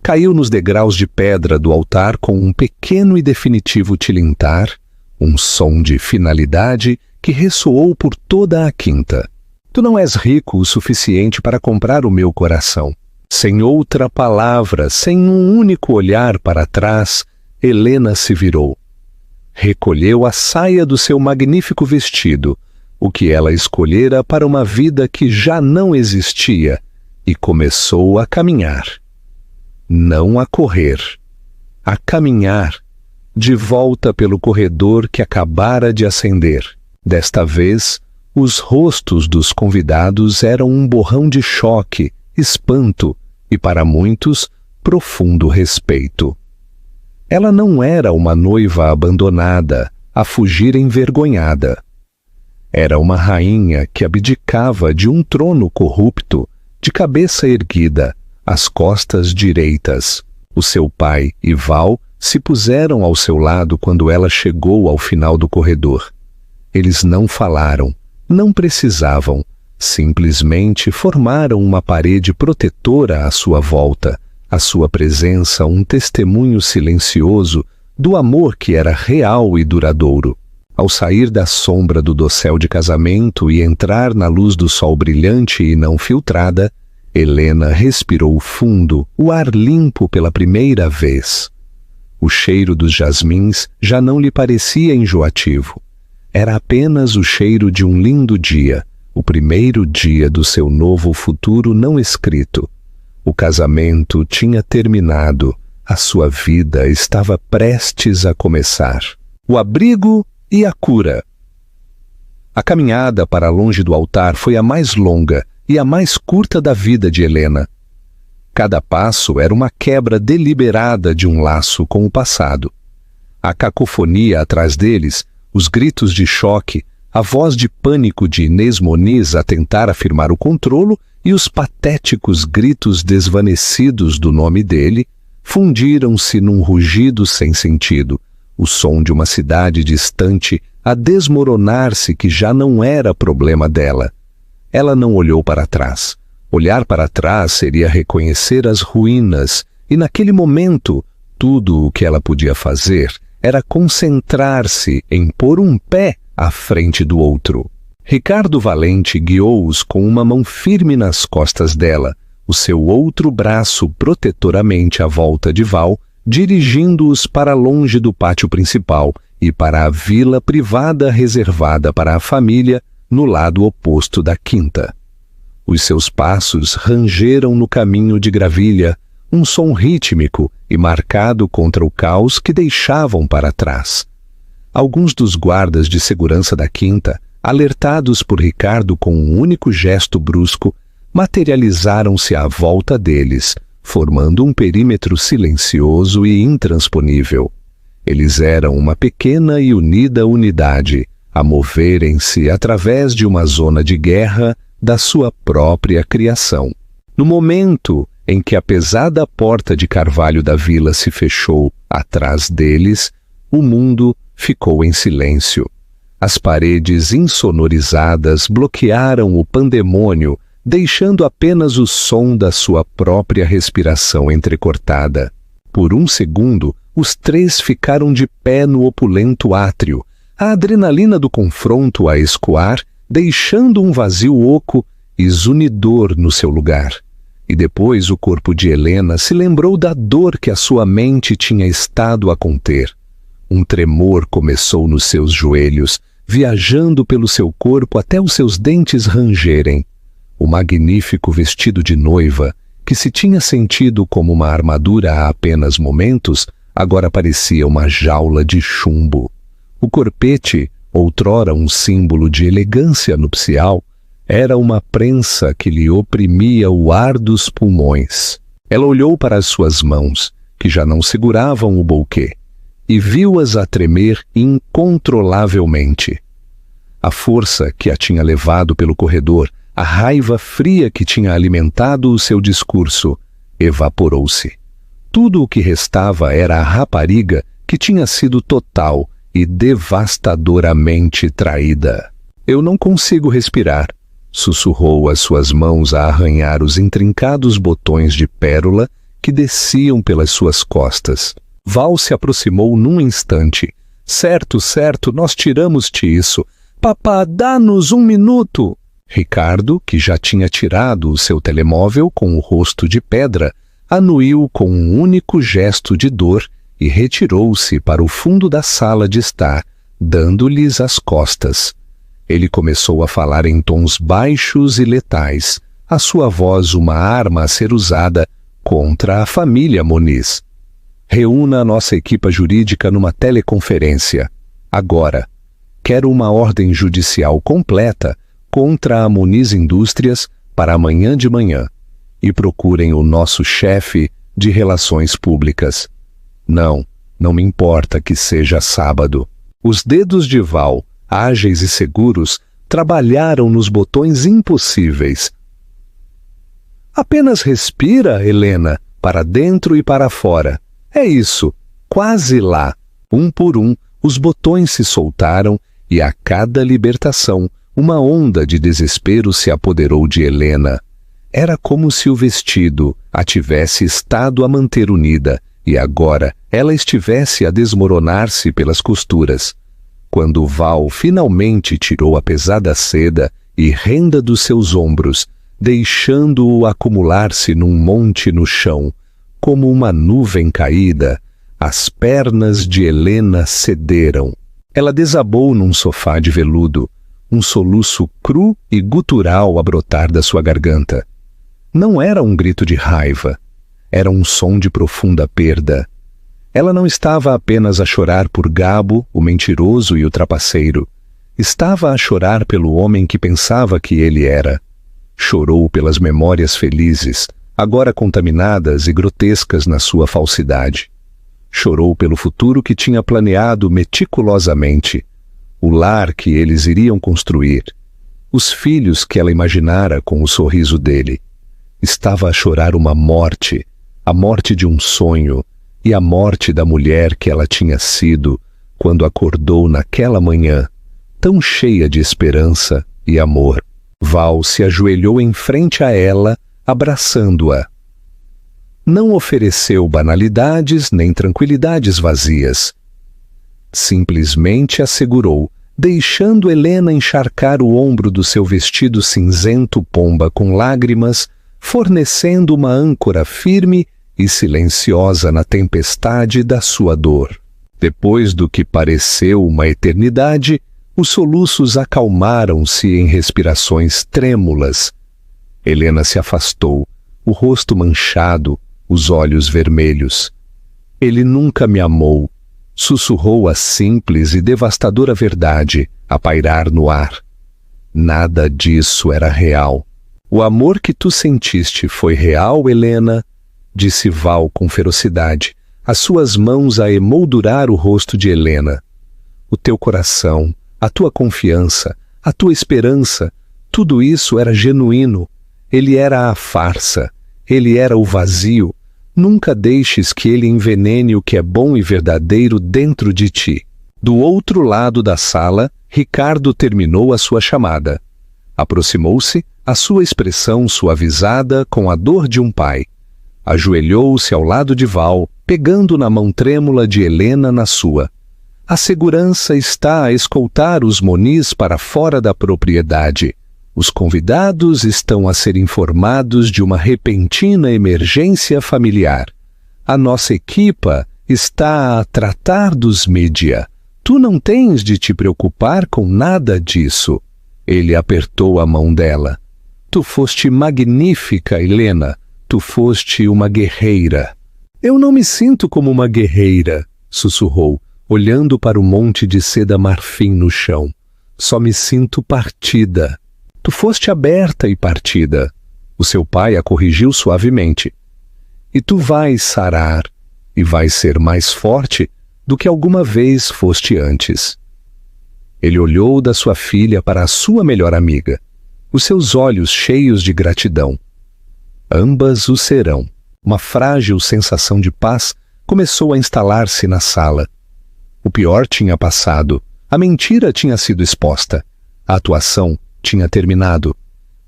Caiu nos degraus de pedra do altar com um pequeno e definitivo tilintar, um som de finalidade que ressoou por toda a quinta. Tu não és rico o suficiente para comprar o meu coração. Sem outra palavra, sem um único olhar para trás, Helena se virou. Recolheu a saia do seu magnífico vestido, o que ela escolhera para uma vida que já não existia, e começou a caminhar. Não a correr, a caminhar, de volta pelo corredor que acabara de acender. Desta vez, os rostos dos convidados eram um borrão de choque, espanto e, para muitos, profundo respeito. Ela não era uma noiva abandonada, a fugir envergonhada. Era uma rainha que abdicava de um trono corrupto, de cabeça erguida, as costas direitas. O seu pai e Val se puseram ao seu lado quando ela chegou ao final do corredor. Eles não falaram, não precisavam, simplesmente formaram uma parede protetora à sua volta, a sua presença um testemunho silencioso do amor que era real e duradouro. Ao sair da sombra do dossel de casamento e entrar na luz do sol brilhante e não filtrada, Helena respirou fundo, o ar limpo pela primeira vez. O cheiro dos jasmins já não lhe parecia enjoativo. Era apenas o cheiro de um lindo dia, o primeiro dia do seu novo futuro não escrito. O casamento tinha terminado, a sua vida estava prestes a começar. O abrigo e a cura. A caminhada para longe do altar foi a mais longa e a mais curta da vida de Helena. Cada passo era uma quebra deliberada de um laço com o passado. A cacofonia atrás deles, os gritos de choque, a voz de pânico de Inês Moniz a tentar afirmar o controlo e os patéticos gritos desvanecidos do nome dele fundiram-se num rugido sem sentido, o som de uma cidade distante a desmoronar-se que já não era problema dela. Ela não olhou para trás. Olhar para trás seria reconhecer as ruínas, e naquele momento, tudo o que ela podia fazer era concentrar-se em pôr um pé à frente do outro. Ricardo Valente guiou-os com uma mão firme nas costas dela, o seu outro braço protetoramente à volta de Val, dirigindo-os para longe do pátio principal e para a vila privada reservada para a família no lado oposto da quinta. Os seus passos rangeram no caminho de gravilha, um som rítmico e marcado contra o caos que deixavam para trás. Alguns dos guardas de segurança da quinta, alertados por Ricardo com um único gesto brusco, materializaram-se à volta deles, formando um perímetro silencioso e intransponível. Eles eram uma pequena e unida unidade, a moverem-se através de uma zona de guerra da sua própria criação. No momento em que a pesada porta de carvalho da vila se fechou atrás deles, o mundo ficou em silêncio. As paredes insonorizadas bloquearam o pandemônio, deixando apenas o som da sua própria respiração entrecortada. Por um segundo, os três ficaram de pé no opulento átrio, a adrenalina do confronto a escoar, deixando um vazio oco e zunidor no seu lugar. E depois o corpo de Helena se lembrou da dor que a sua mente tinha estado a conter. Um tremor começou nos seus joelhos, viajando pelo seu corpo até os seus dentes rangerem. O magnífico vestido de noiva, que se tinha sentido como uma armadura há apenas momentos, agora parecia uma jaula de chumbo. O corpete, outrora um símbolo de elegância nupcial, era uma prensa que lhe oprimia o ar dos pulmões. Ela olhou para as suas mãos, que já não seguravam o bouquet, e viu-as a tremer incontrolavelmente. A força que a tinha levado pelo corredor, a raiva fria que tinha alimentado o seu discurso, evaporou-se. Tudo o que restava era a rapariga que tinha sido total e devastadoramente traída. "Eu não consigo respirar", sussurrou as suas mãos a arranhar os intrincados botões de pérola que desciam pelas suas costas. Val se aproximou num instante. Certo, nós tiramos-te isso. Papá, dá-nos 1 minuto!" Ricardo, que já tinha tirado o seu telemóvel com o rosto de pedra, anuiu com um único gesto de dor e retirou-se para o fundo da sala de estar, dando-lhes as costas. Ele começou a falar em tons baixos e letais, a sua voz uma arma a ser usada contra a família Moniz. Reúna a nossa equipa jurídica numa teleconferência. Agora. Quero uma ordem judicial completa contra a Moniz Indústrias para amanhã de manhã. E procurem o nosso chefe de relações públicas. Não me importa que seja sábado. Os dedos de Val, ágeis e seguros, trabalharam nos botões impossíveis. Apenas respira, Helena, para dentro e para fora. É isso, quase lá. Um por um, os botões se soltaram e a cada libertação, uma onda de desespero se apoderou de Helena. Era como se o vestido a tivesse estado a manter unida e agora ela estivesse a desmoronar-se pelas costuras. Quando Val finalmente tirou a pesada seda e renda dos seus ombros, deixando-o acumular-se num monte no chão, como uma nuvem caída, as pernas de Helena cederam. Ela desabou num sofá de veludo, um soluço cru e gutural a brotar da sua garganta. Não era um grito de raiva, era um som de profunda perda. Ela não estava apenas a chorar por Gabo, o mentiroso e o trapaceiro. Estava a chorar pelo homem que pensava que ele era. Chorou pelas memórias felizes, agora contaminadas e grotescas na sua falsidade. Chorou pelo futuro que tinha planeado meticulosamente, o lar que eles iriam construir, os filhos que ela imaginara com o sorriso dele. Estava a chorar uma morte, a morte de um sonho e a morte da mulher que ela tinha sido quando acordou naquela manhã, tão cheia de esperança e amor. Val se ajoelhou em frente a ela, abraçando-a. Não ofereceu banalidades nem tranquilidades vazias. Simplesmente a segurou, deixando Helena encharcar o ombro do seu vestido cinzento pomba com lágrimas, fornecendo uma âncora firme e silenciosa na tempestade da sua dor. Depois do que pareceu uma eternidade, os soluços acalmaram-se em respirações trêmulas. Helena se afastou, o rosto manchado, os olhos vermelhos. Ele nunca me amou, sussurrou a simples e devastadora verdade a pairar no ar. Nada disso era real. O amor que tu sentiste foi real, Helena? Disse Val com ferocidade, as suas mãos a emoldurar o rosto de Helena. O teu coração, a tua confiança, a tua esperança, tudo isso era genuíno. Ele era a farsa, ele era o vazio. Nunca deixes que ele envenene o que é bom e verdadeiro dentro de ti. Do outro lado da sala, Ricardo terminou a sua chamada. Aproximou-se, a sua expressão suavizada com a dor de um pai. Ajoelhou-se ao lado de Val, pegando na mão trêmula de Helena na sua. A segurança está a escoltar os Moniz para fora da propriedade. Os convidados estão a ser informados de uma repentina emergência familiar. A nossa equipa está a tratar dos mídia. Tu não tens de te preocupar com nada disso. Ele apertou a mão dela. Tu foste magnífica, Helena. Tu foste uma guerreira. Eu não me sinto como uma guerreira, sussurrou, olhando para o monte de seda marfim no chão. Só me sinto partida. Tu foste aberta e partida. O seu pai a corrigiu suavemente. E tu vais sarar, e vais ser mais forte do que alguma vez foste antes. Ele olhou da sua filha para a sua melhor amiga, os seus olhos cheios de gratidão. Ambas o serão. Uma frágil sensação de paz começou a instalar-se na sala. O pior tinha passado, a mentira tinha sido exposta, a atuação tinha terminado.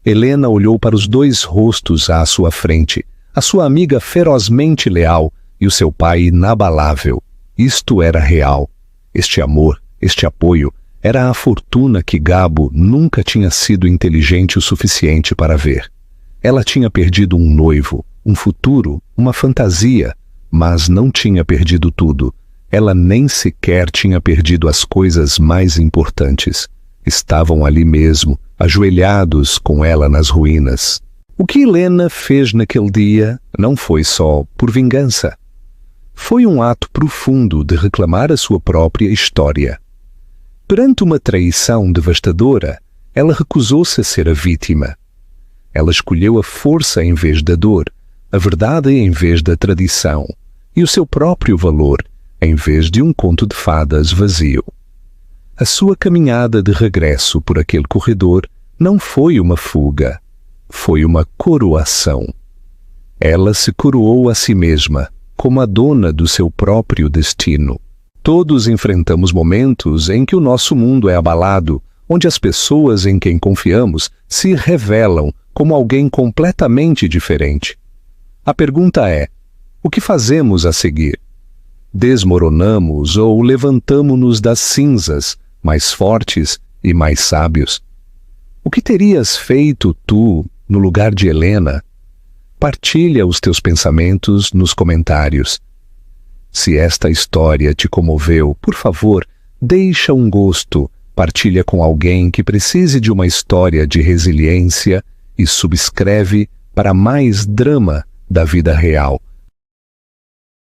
Helena olhou para os dois rostos à sua frente, a sua amiga ferozmente leal e o seu pai inabalável. Isto era real. Este amor, este apoio, era a fortuna que Gabo nunca tinha sido inteligente o suficiente para ver. Ela tinha perdido um noivo, um futuro, uma fantasia, Mas não tinha perdido tudo. Ela nem sequer tinha perdido as coisas mais importantes. Estavam ali mesmo, ajoelhados com ela nas ruínas. O que Helena fez naquele dia não foi só por vingança. Foi um ato profundo de reclamar a sua própria história. Perante uma traição devastadora, ela recusou-se a ser a vítima. Ela escolheu a força em vez da dor, a verdade em vez da tradição, e o seu próprio valor em vez de um conto de fadas vazio. A sua caminhada de regresso por aquele corredor não foi uma fuga, foi uma coroação. Ela se coroou a si mesma, como a dona do seu próprio destino. Todos enfrentamos momentos em que o nosso mundo é abalado, onde as pessoas em quem confiamos se revelam como alguém completamente diferente. A pergunta é: o que fazemos a seguir? Desmoronamos ou levantamo-nos das cinzas, mais fortes e mais sábios? O que terias feito tu no lugar de Helena? Partilha os teus pensamentos nos comentários. Se esta história te comoveu, por favor, deixa um gosto, partilha com alguém que precise de uma história de resiliência e subscreve para mais drama da vida real.